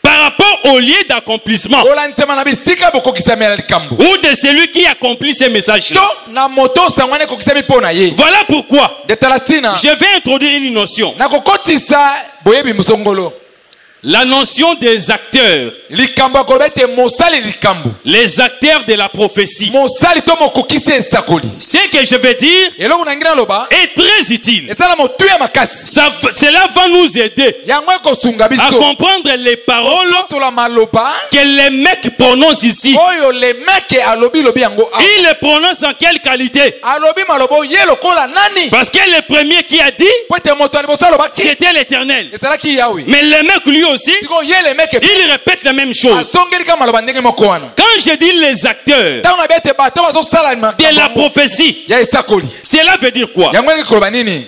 Par rapport au lieu d'accomplissement ou de celui qui accomplit ces messages-là. Voilà pourquoi je vais introduire une notion. La notion des acteurs. likambo akoloba ete mosali likambo Les acteurs de la prophétie. mosali to mokokisi esakoli Ce que je vais dire eloko na ngi naloba est très utile. esala motuya makasi Cela va nous aider yango ekosunga à biso comprendre les paroles sola maloba que les mecs prononcent ici. oyo le meke alobi lobi yango awa. Ils les prononcent en quelle qualité? alobi maloba ye lokola nani Parce que le premier qui a dit, po ete moto ya liboso alobaki c'était l'Éternel. ezalaki yawe Mais le mec lui aussi, sikoyo ye le meke il répète la même chose. asongeli ka maloba ndenge moko wana Quand je dis les acteurs ntango na bi ete bato bazosala de la prophétie, ya esakoli cela veut dire quoi? yango ndenge koloba nini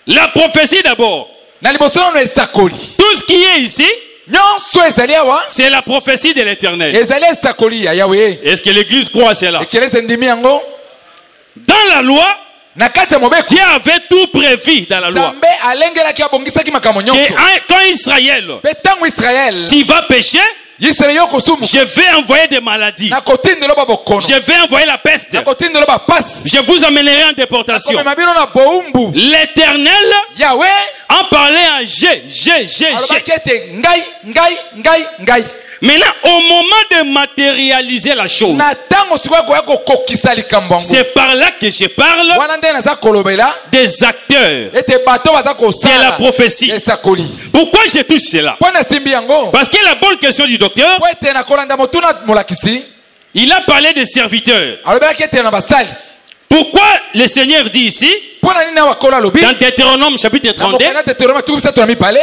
La prophétie d'abord. na liboso nano esakoli Tout ce qui est ici, nyonso ezali awa c'est la prophétie de l'Éternel. ezali esakoli ya yawe Est-ce que l'Église croit à cela? ekelesi endimi yango Dans la loi, na kati ya mobeko Dieu avait tout prévu dans la loi. nzambe alengelaki abongisaki makambo Que nyonso quand Israël, mpe ntango israele tu vas pécher, israele yo kosumu je vais envoyer des maladies. nakotindela ba bokono Je vais envoyer la peste. nakotindela bapasi Je vous amènerai en déportation. komema bino na boumbu L'Éternel yawe en parlait en G. alobaki ete ngai Maintenant, au moment de matérialiser la chose, na ntango sikoyo koya kokokisa likambo yango c'est par là que je parle wana nde naza kolobela des acteurs ete bato baza de la kosala prophétie. esakoli Pourquoi je touche cela? mpo nasimbi yango Parce que la bonne question du docteur, po ete na kolanda motuna molakisi il a parlé des serviteurs. alobelaki ete na basali Pourquoi le Seigneur dit ici, mpo na nini awa kolo alobi dans Deutéronome chapitre 32, na Deutéronome tuku bisato na mibale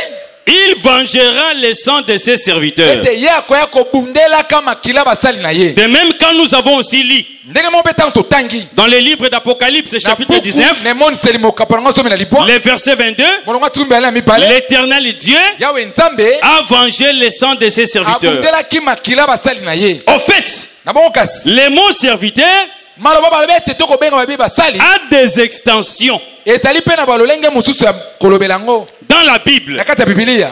il vengera le sang de ses serviteurs. ete ye akoya kobundelaka makila basali na ye De même, quand nous avons aussi lu ndenge moko mpe ntango totangi dans le livre d'Apocalypse na chapitre buku 19, nemoniseli mokapo nango somi na libwa le verset 22, molongo tuku mibale na mibale l'Éternel Dieu yawe nzambe a vengé le sang de ses serviteurs. abundelaki makila basali na ye En fait, na bongo kasi le mot serviteur maloba balobi ete tokobenga babi basali a des extensions ezali mpe na balolenge mosusu ya kolobela yango dans la Bible. na kati ya bibilia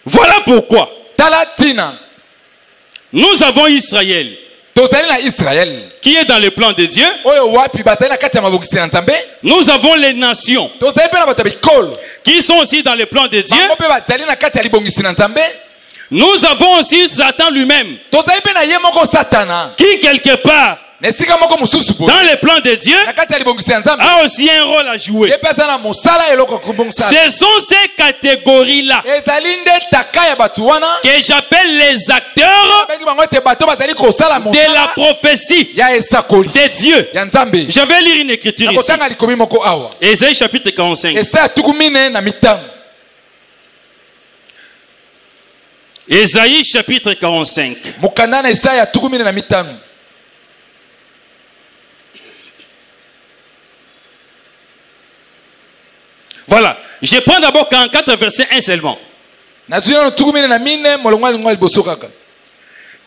Voilà pourquoi tala ntina nous avons Israël tozali na israele qui est dans le plan de Dieu. oyo wapi bazali na kati ya mabongisi na nzambe Nous avons les nations tozali mpe na bato ya bikolo qui sont aussi dans le plan de Dieu. bango mpe bazali na kati ya libongisi na nzambe Nous avons aussi Satan lui-même tozali mpe na ye moko satana qui quelque part na esika moko mosusu boye dans le plan de Dieu na kati ya libongisi ya nzambe a aussi un rôle à jouer. ye mpe aza na mosala eloko ya kobongisa Ce sont ces catégories-là ezali nde taka ya bato wana que j'appelle les acteurs babengi bango ete bato bazali kosala de la mosala prophétie ya esakoli de Dieu. ya nzambe Je vais lire une écriture ici. nakotanga likomi moko awa Ésaïe chapitre 45. esaya tuku mine na mitano Ésaïe chapitre 45. mokanda na esaya tuku mine na mitano Voilà. Je prends d'abord 44 verset 1 seulement. nazwi nano tuku mine na mine molongo alingo ya liboso kaka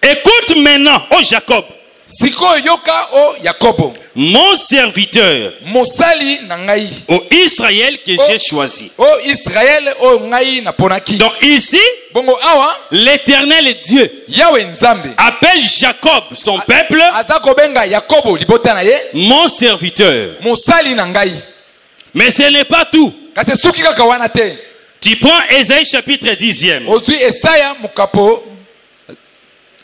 Écoute maintenant, ô Jacob, sikoyo yoka o yakobo mon serviteur, mosali na ngai ô Israël que j'ai choisi. o israele oyo ngai naponaki Donc ici, bongo awa l'Éternel Dieu yawe nzambe appelle Jacob, son peuple, aza kobenga yakobo libota na ye mon serviteur. mosali na ngai Mais ce n'est pas tout. kasi suki kaka wana te Tu prends Ésaïe chapitre 10e. ozwi esaya mokapo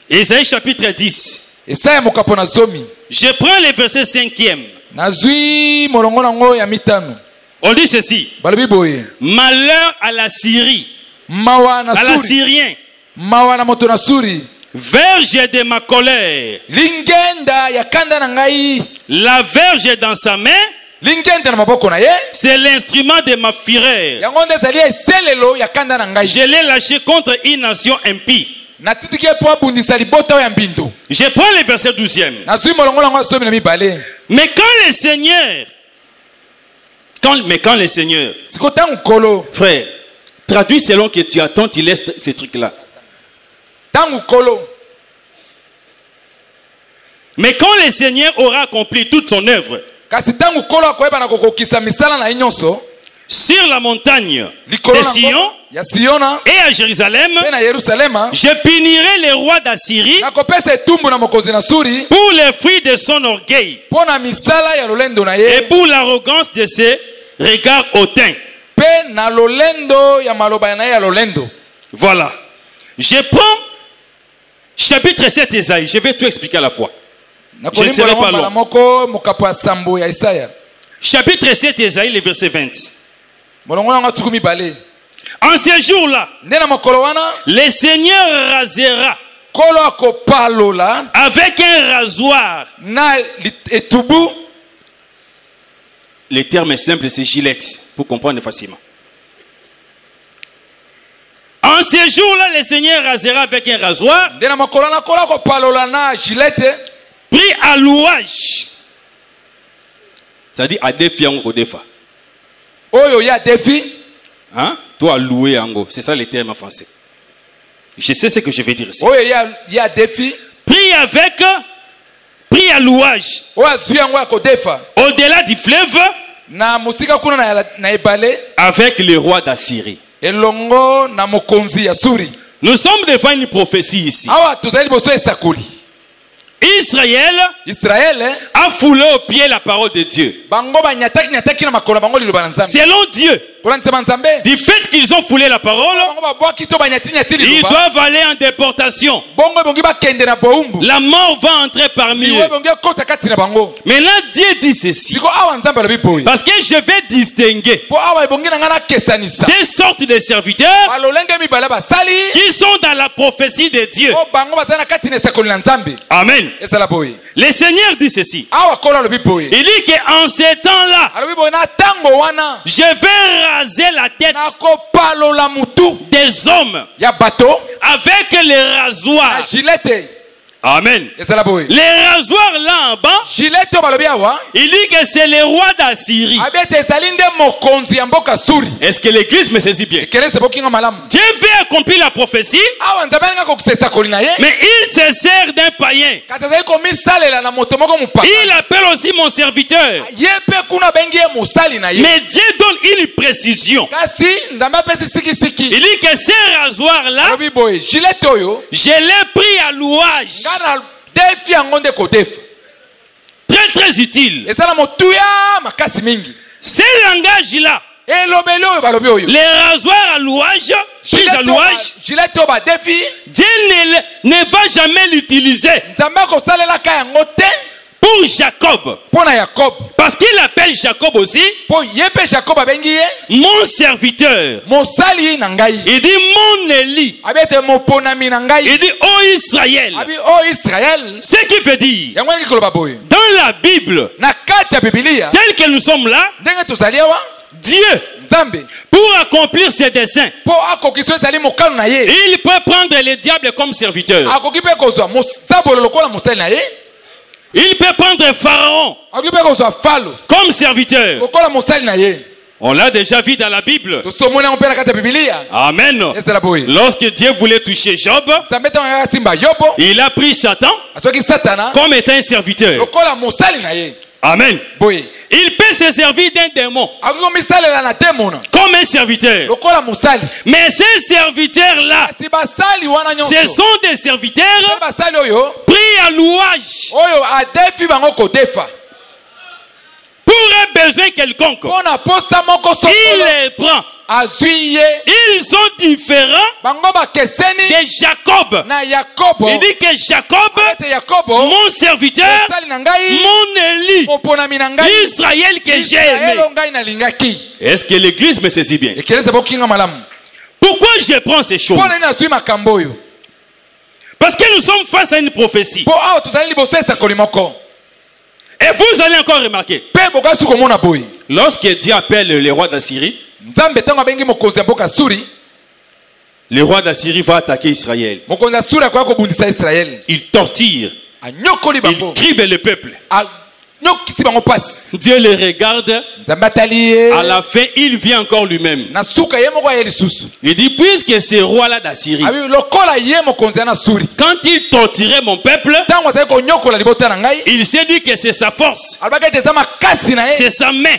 Ésaïe chapitre 10. esaya mokapo na zomi Je prends le verset 5e. nazwi molongo nango ya mitano On dit ceci. balobi boye Malheur à la Syrie, mawa na à suri l'Assyrien, mawa na moto na suri verge de ma colère. lingenda ya kanda na ngai La verge dans sa main, lingenda na maboko na ye c'est l'instrument de ma fureur. yango nde ezali eselelo ya kanda na ngai Je l'ai lâché contre une nation impie. natitiki ye mpo abundisa libota oyo ya mbindo Je prends le verset 12e. nazwi molongo nango ya somi na mibale Mais quand le Seigneur, quand le Seigneur, siko ntango nkolo frère, traduis selon que tu attends, tu laisses ces trucs-là. ntango nkolo Mais quand le Seigneur aura accompli toute son œuvre kasi ntango nkolo akoyeba na kokokisa misala na ye nyonso sur la montagne likolo de na Sion ngomba ya siona et à Jérusalem, mpe na yerusalema je punirai les rois d'Assyrie nakopesa etumbu na mokonzi na suri pour les fruits de son orgueil mpo na misala ya lolendo na et ye pour l'arrogance de ses regards hautains. mpe na lolendo ya maloba na ye ya lolendo Voilà. Je prends chapitre 7 Ésaïe. Je vais tout expliquer à la fois. Je ne serai pas long. Chapitre 7 Ésaïe, le verset 20. En ces jours-là, le Seigneur rasera avec un rasoir. Le terme est simple, c'est gilette, pour comprendre facilement. En ces jours-là, le Seigneur rasera avec un rasoir, pris à louage. C'est-à-dire à défi en défa. Hein? Toi, louer en gros. C'est ça le terme en français. Je sais ce que je vais dire ici. Pris à louage. Au-delà du fleuve, avec le roi d'Assyrie. Nous sommes devant une prophétie ici. Israël a foulé au pied la parole de Dieu. Selon Dieu, du fait qu'ils ont foulé la parole, ils doivent aller en déportation. La mort va entrer parmi eux. Mais là, Dieu dit ceci. Parce que je vais distinguer des sortes de serviteurs qui sont dans la prophétie de Dieu. Amen. Le Seigneur dit ceci. Il dit qu'en ces temps-là, je vais raser la tête des hommes avec les rasoirs. Amen. Les rasoirs là en bas, il dit que c'est le roi d'Assyrie. Est-ce que l'église me saisit bien? Dieu veut accomplir la prophétie, mais il se sert d'un païen. Il appelle aussi mon serviteur. Mais Dieu donne une précision. Il dit que ces rasoirs là, je l'ai pris à louage. Très très utile. Ce langage là, les rasoirs à louage, prise à louage, Dieu ne va jamais l'utiliser pour Jacob. Parce qu'il appelle Jacob aussi mon serviteur. Il dit mon Élie. Il dit oh Israël. Ce qui veut dire dans la Bible tel que nous sommes là, Dieu, pour accomplir ses desseins, il peut prendre le diable comme serviteur. Il peut prendre Pharaon comme serviteur. On l'a déjà vu dans la Bible. Amen. Lorsque Dieu voulait toucher Job, il a pris Satan comme étant un serviteur. Amen. Il peut se servir d'un démon comme un serviteur. Mais ces serviteurs-là, ce sont des serviteurs pris à louage pour un besoin quelconque. Il les prend. Ils sont différents de Jacob. Il dit que Jacob, mon serviteur, mon Élie, Israël que j'ai aimé. Est-ce que l'église me saisit bien? Pourquoi je prends ces choses? Parce que nous sommes face à une prophétie. Et vous allez encore remarquer, lorsque Dieu appelle le roi d'Assyrie, le roi d'Assyrie va attaquer Israël. Il torture, il crible le peuple. Dieu le regarde. À la fin, il vient encore lui-même. Il dit, puisque ce roi-là d'Assyrie, quand il torturait mon peuple, il s'est dit que c'est sa force, c'est sa main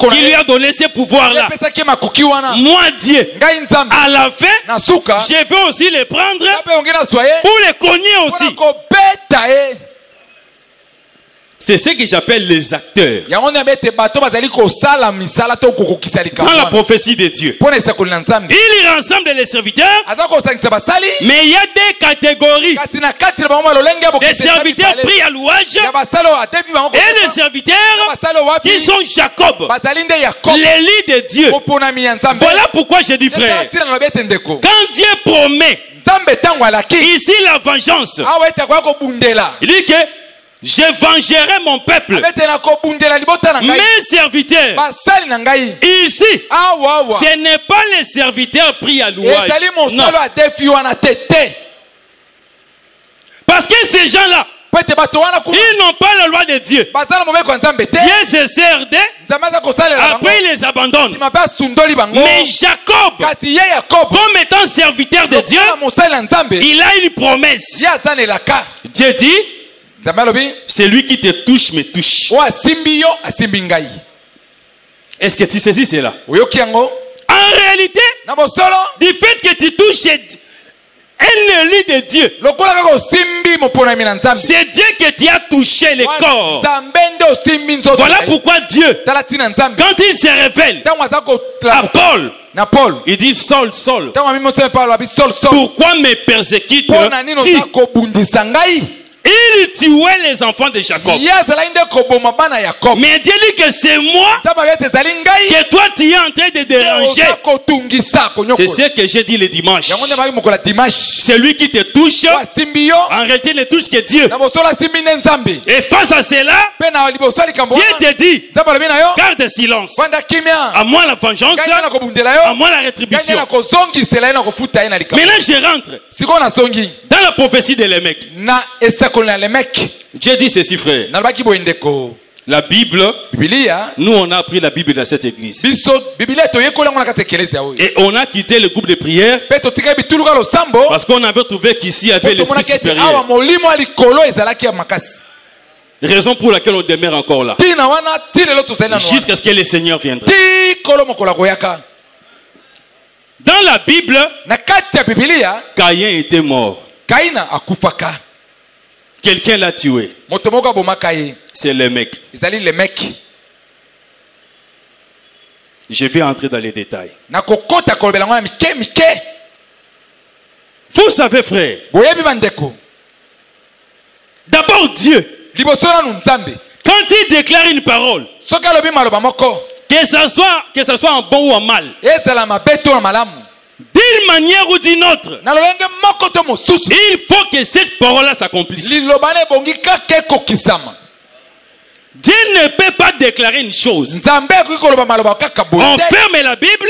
qui lui a donné ce pouvoir-là. Moi, Dieu, à la fin, je vais aussi les prendre pour les cogner aussi. C'est ce que j'appelle les acteurs. Yango na bete bato bazali ko sala misala to kokokisa likambo. Dans la prophétie de Dieu. Pona esakoli na Nzambe. Il rassemble les serviteurs. Azako sangisa basali. Mais il y a des catégories. Kasi na kati na bango lolenge Des serviteurs pris à louage. Ya basalo atefi bango. Et les serviteurs qui sont Jacob. Basali nde Jacob. L'élie de Dieu. Kopona mi ya Nzambe. Voilà pourquoi je dis frère. Quand Dieu promet ici la vengeance, il dit que je vengerai mon peuple, mes serviteurs. Ici, ce n'est pas les serviteurs pris à louage. Non. Parce que ces gens-là, ils n'ont pas la loi de Dieu. Dieu se sert d'eux, après il les abandonne. Mais Jacob, comme étant serviteur de Dieu, il a une promesse. Dieu dit, celui qui te touche me touche. Est-ce que tu saisis cela? En réalité, du fait que tu touches un élu de Dieu, c'est Dieu que tu as touché le corps. Voilà pourquoi Dieu, quand il se révèle à Paul, il dit Saul, Saul, pourquoi me persécutes-tu? Il tuait les enfants de Jacob. Mais Dieu dit que c'est moi que toi tu es en train de déranger. C'est ce que j'ai dit le dimanche. Celui qui te touche, en réalité ne touche que Dieu. Et face à cela, Dieu te dit, garde silence. À moi la vengeance, à moi la rétribution. Maintenant je rentre dans la prophétie de Lémec. J'ai dit ceci, frère. La Bible, nous on a appris la Bible dans cette église. Et on a quitté le groupe de prière parce qu'on avait trouvé qu'ici il y avait l'esprit supérieur. Raison pour laquelle on demeure encore là. Jusqu'à ce que le Seigneur viendra. Dans la Bible, Caïn était mort. Quelqu'un l'a tué. C'est le mec. Je vais entrer dans les détails. Vous savez, frère, d'abord Dieu, quand il déclare une parole, que ça soit en bon ou en mal, d'une manière ou d'une autre, il faut que cette parole-là s'accomplisse. Dieu ne peut pas déclarer une chose. On ferme la Bible,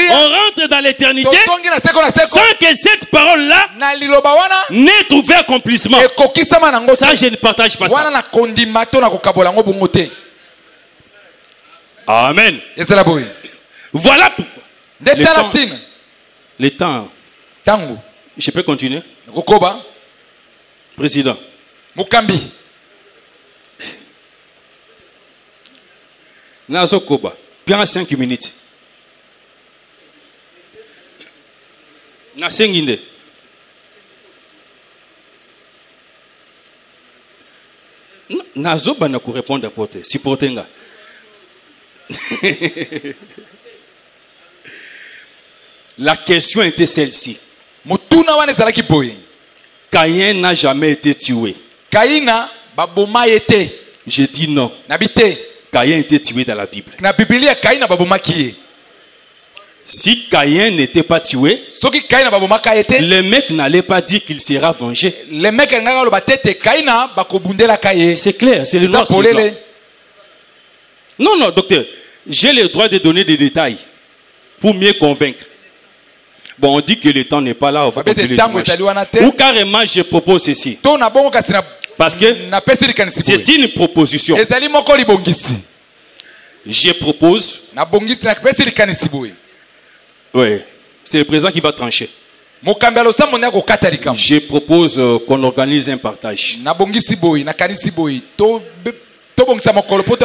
on rentre dans l'éternité sans que cette parole-là n'ait trouvé accomplissement. Ça, je ne partage pas ça. Amen. Voilà pourquoi. Le temps. Je peux continuer? Président. Mukambi. Nazo Koba. Bien 5 minutes. Nasenginde. Nazo bana ko répondre à porter. Supportenga. La question était celle-ci. Caïn n'a jamais été tué. Je dis non. Caïn était tué dans la Bible. Si Caïn n'était pas tué, le mec n'allait pas dire qu'il sera vengé. C'est clair, c'est le noir sur blanc. Non, non, docteur, j'ai le droit de donner des détails pour mieux convaincre. Bon, on dit que le temps n'est pas là. Ou carrément, je propose ceci. Parce que c'est une proposition. Je propose. Oui, c'est le président qui va trancher. Je propose qu'on organise un partage.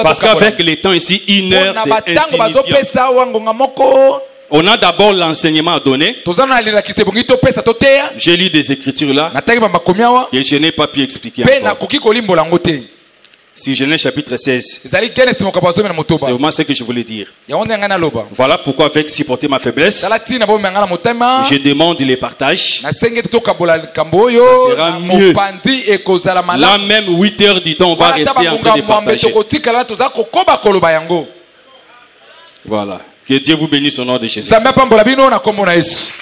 Parce qu'avec le temps ici, 1 heure, c'est insignifiant. On a d'abord l'enseignement à donner. J'ai lu des écritures là et je n'ai pas pu expliquer encore. Si Genèse chapitre 16, ezali Genesi mokambo azomi na c'est motoba vraiment ce que je voulais dire. yango nde ngai naloba Voilà pourquoi, avec supporter ma faiblesse, tala ntina bomema ngai na motema je demande les partages. nasengi ete tokabola likambo oyo Ça sera na mieux. mopanzi ekozala Là malamu même 8 heures du temps, on va wana ata rester en train de bangonga mwambe partager. tokotikala toza kokoba koloba yango Voilà. Que Dieu vous bénisse au nom de Jésus. nzambe apambola bino na kombo na yesu.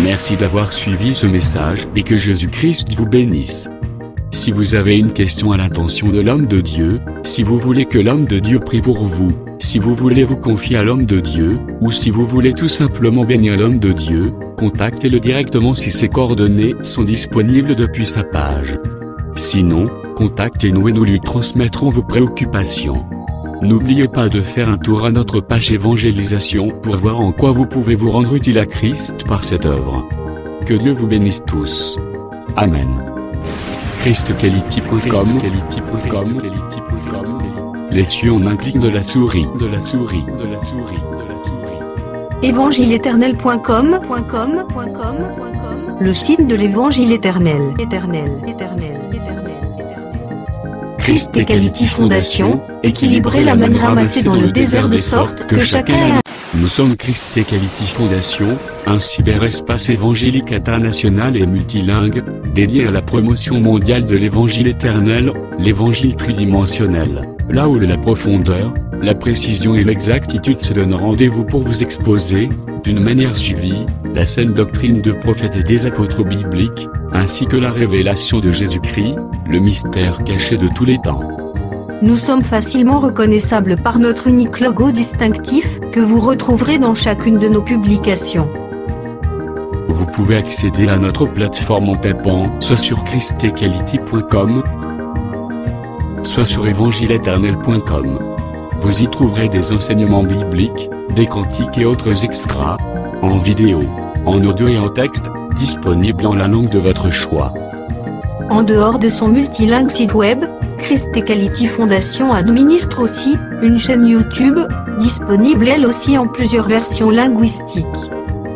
Merci d'avoir suivi ce message et que Jésus-Christ vous bénisse. Si vous avez une question à l'intention de l'homme de Dieu, si vous voulez que l'homme de Dieu prie pour vous, si vous voulez vous confier à l'homme de Dieu, ou si vous voulez tout simplement bénir l'homme de Dieu, contactez-le directement si ses coordonnées sont disponibles depuis sa page. Sinon, contactez-nous et nous lui transmettrons vos préoccupations. N'oubliez pas de faire un tour à notre page évangélisation pour voir en quoi vous pouvez vous rendre utile à Christ par cette œuvre. Que Dieu vous bénisse tous. Amen. ChristQuality.com. Les cieux en un clic de la souris. Évangile-éternel.com, le site de l'évangile éternel. Christ et Quality Fondation, équilibrer la manne ramassée dans le désert de sorte que chacun ait. Nous sommes Christ et Quality Fondation, un cyberespace évangélique international et multilingue, dédié à la promotion mondiale de l'évangile éternel, l'évangile tridimensionnel, là où la profondeur, la précision et l'exactitude se donnent rendez-vous pour vous exposer, d'une manière suivie, la saine doctrine de prophètes et des apôtres bibliques, ainsi que la révélation de Jésus-Christ, le mystère caché de tous les temps. Nous sommes facilement reconnaissables par notre unique logo distinctif, que vous retrouverez dans chacune de nos publications. Vous pouvez accéder à notre plateforme en tapant soit sur christequality.com, soit sur évangile-éternel.com. Vous y trouverez des enseignements bibliques, des cantiques et autres extras, en vidéo, en audio et en texte, disponibles en la langue de votre choix. En dehors de son multilingue site web, Christ et Quality Fondation administre aussi une chaîne YouTube, disponible elle aussi en plusieurs versions linguistiques.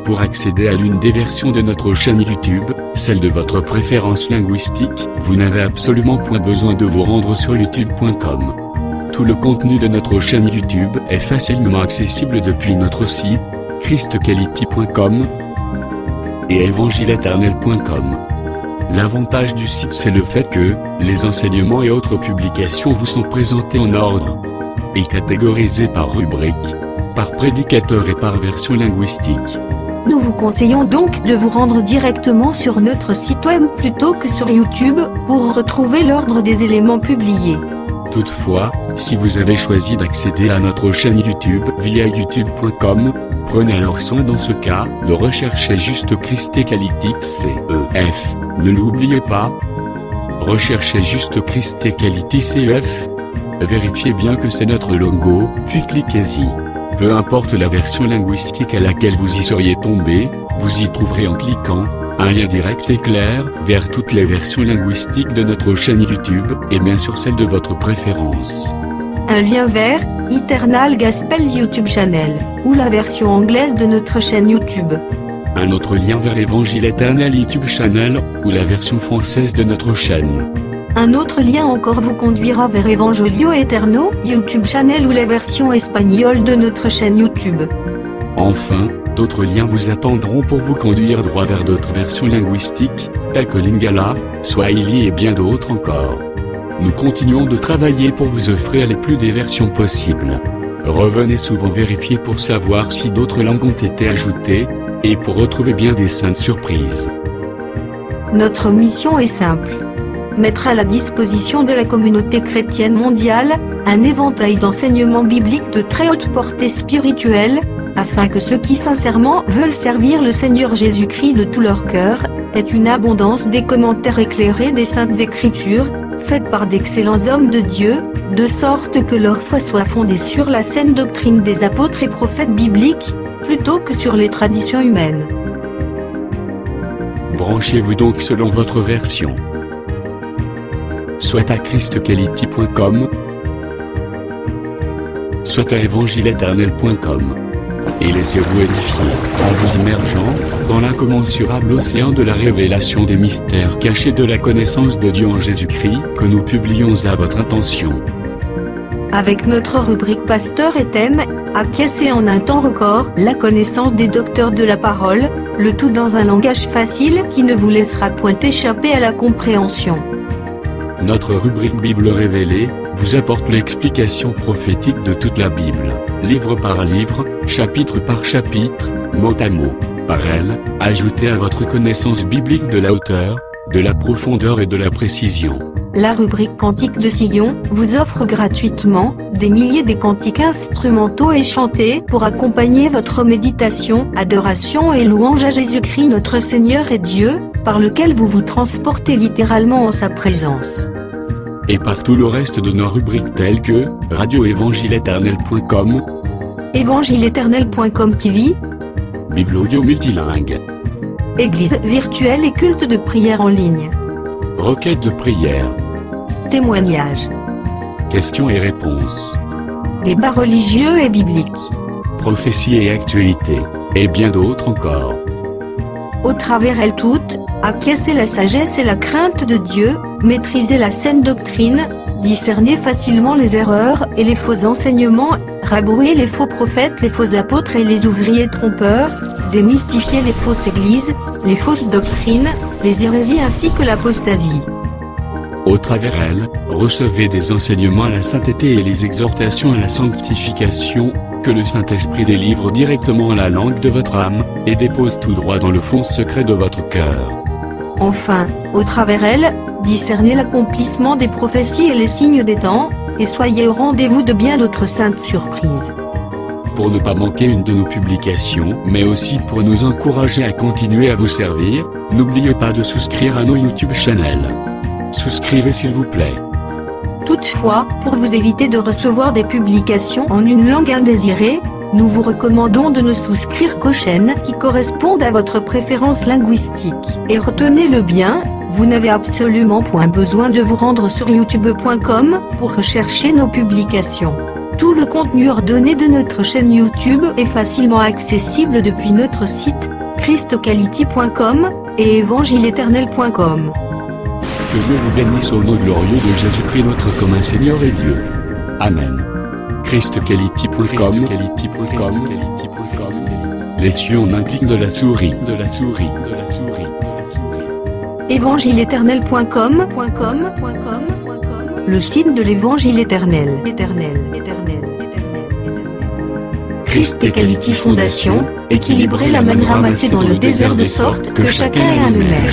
Pour accéder à l'une des versions de notre chaîne YouTube, celle de votre préférence linguistique, vous n'avez absolument point besoin de vous rendre sur youtube.com. Tout le contenu de notre chaîne YouTube est facilement accessible depuis notre site, christquality.com et évangile-éternel.com. L'avantage du site, c'est le fait que les enseignements et autres publications vous sont présentés en ordre et catégorisés par rubrique, par prédicateur et par version linguistique. Nous vous conseillons donc de vous rendre directement sur notre site web plutôt que sur YouTube pour retrouver l'ordre des éléments publiés. Toutefois, si vous avez choisi d'accéder à notre chaîne YouTube via youtube.com, prenez alors soin dans ce cas de rechercher juste Christ et Quality CEF. Ne l'oubliez pas. Recherchez juste Christ et Quality CEF. Vérifiez bien que c'est notre logo, puis cliquez-y. Peu importe la version linguistique à laquelle vous y seriez tombé, vous y trouverez en cliquant un lien direct et clair vers toutes les versions linguistiques de notre chaîne YouTube et bien sûr celle de votre préférence. Un lien vers Eternal Gospel YouTube Channel ou la version anglaise de notre chaîne YouTube. Un autre lien vers Évangile Éternel YouTube Channel ou la version française de notre chaîne. Un autre lien encore vous conduira vers Evangelio Eterno YouTube Channel ou la version espagnole de notre chaîne YouTube. Enfin, d'autres liens vous attendront pour vous conduire droit vers d'autres versions linguistiques, telles que Lingala, Swahili et bien d'autres encore. Nous continuons de travailler pour vous offrir les plus des versions possibles. Revenez souvent vérifier pour savoir si d'autres langues ont été ajoutées, et pour retrouver bien des saintes surprises. Notre mission est simple. Mettre à la disposition de la communauté chrétienne mondiale, un éventail d'enseignements bibliques de très haute portée spirituelle, afin que ceux qui sincèrement veulent servir le Seigneur Jésus-Christ de tout leur cœur, aient une abondance des commentaires éclairés des Saintes Écritures, faites par d'excellents hommes de Dieu, de sorte que leur foi soit fondée sur la saine doctrine des apôtres et prophètes bibliques, plutôt que sur les traditions humaines. Branchez-vous donc selon votre version. Soit à christquality.com, soit à évangile-éternel.com. et laissez-vous édifier, en vous immergeant dans l'incommensurable océan de la révélation des mystères cachés de la connaissance de Dieu en Jésus-Christ que nous publions à votre intention. Avec notre rubrique Pasteur et thème, acquiescer en un temps record la connaissance des docteurs de la parole, le tout dans un langage facile qui ne vous laissera point échapper à la compréhension. Notre rubrique Bible révélée vous apporte l'explication prophétique de toute la Bible, livre par livre, chapitre par chapitre, mot à mot. Par elle, ajoutez à votre connaissance biblique de la hauteur, de la profondeur et de la précision. La rubrique Cantique de Sion vous offre gratuitement des milliers de cantiques instrumentaux et chantés pour accompagner votre méditation, adoration et louange à Jésus-Christ notre Seigneur et Dieu, par lequel vous vous transportez littéralement en sa présence. Et par tout le reste de nos rubriques telles que radioévangile-éternel.com, évangile-éternel.com TV, Bible audio multilingue, Église virtuelle et culte de prière en ligne, requête de prière, témoignages, questions et réponses, débats religieux et bibliques, prophéties et actualités, et bien d'autres encore. Au travers elles toutes, acquiescer la sagesse et la crainte de Dieu, maîtriser la saine doctrine, discerner facilement les erreurs et les faux enseignements, rabrouer les faux prophètes, les faux apôtres et les ouvriers trompeurs, démystifier les fausses églises, les fausses doctrines, les hérésies ainsi que l'apostasie. Au travers elles, recevez des enseignements à la sainteté et les exhortations à la sanctification, que le Saint-Esprit délivre directement à la langue de votre âme, et dépose tout droit dans le fond secret de votre cœur. Enfin, au travers elles, discernez l'accomplissement des prophéties et les signes des temps, et soyez au rendez-vous de bien d'autres saintes surprises. Pour ne pas manquer une de nos publications, mais aussi pour nous encourager à continuer à vous servir, n'oubliez pas de souscrire à nos YouTube channels. Souscrivez s'il vous plaît. Toutefois, pour vous éviter de recevoir des publications en une langue indésirée, nous vous recommandons de ne souscrire qu'aux chaînes qui correspondent à votre préférence linguistique. Et retenez-le bien, vous n'avez absolument point besoin de vous rendre sur youtube.com pour rechercher nos publications. Tout le contenu ordonné de notre chaîne YouTube est facilement accessible depuis notre site, christquality.com et évangile-éternel.com. Que Dieu vous bénisse au nom glorieux de Jésus-Christ notre commun Seigneur et Dieu. Amen. christquality.com. Les cieux en un clic de la souris. évangile-éternel.com. Le site de l'évangile éternel. Christ Equality Fondation, équilibrer la manne ramassée dans le désert de sorte que chacun ait un numéro.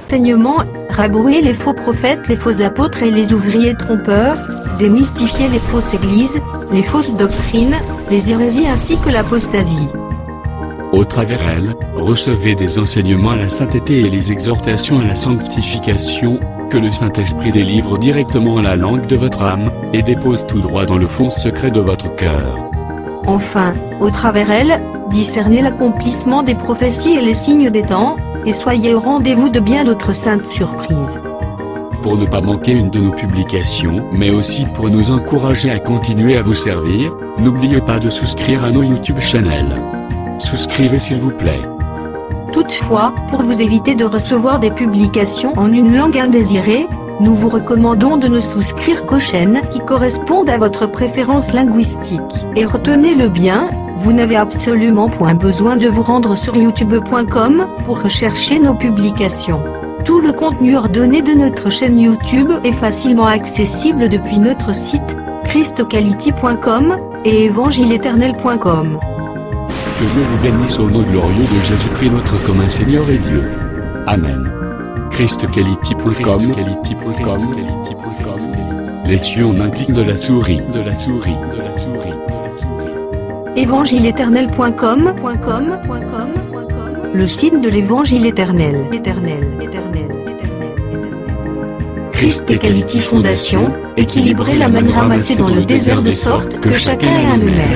Enseignement, rabrouer les faux prophètes, les faux apôtres et les ouvriers trompeurs, démystifier les fausses églises, les fausses doctrines, les hérésies ainsi que l'apostasie. Au travers elles, recevez des enseignements à la sainteté et les exhortations à la sanctification, que le Saint-Esprit délivre directement à la langue de votre âme, et dépose tout droit dans le fond secret de votre cœur. Enfin, au travers elles, discernez l'accomplissement des prophéties et les signes des temps, et soyez au rendez-vous de bien d'autres saintes surprises. Pour ne pas manquer une de nos publications, mais aussi pour nous encourager à continuer à vous servir, n'oubliez pas de souscrire à nos YouTube channels. Souscrivez s'il vous plaît. Toutefois, pour vous éviter de recevoir des publications en une langue indésirée, nous vous recommandons de ne souscrire qu'aux chaînes qui correspondent à votre préférence linguistique. Et retenez-le bien, vous n'avez absolument point besoin de vous rendre sur youtube.com pour rechercher nos publications. Tout le contenu ordonné de notre chaîne YouTube est facilement accessible depuis notre site, christquality.com et évangile-éternel.com. Que Dieu vous bénisse au nom glorieux de Jésus-Christ notre commun Seigneur et Dieu. Amen. christquality.com. Les cieux en un clic de la souris. évangile-éternel.com. Le site de l'évangile éternel. Christ Equality Fondation, équilibrer la manne ramassée dans le désert de sorte que chacun ait un numéro.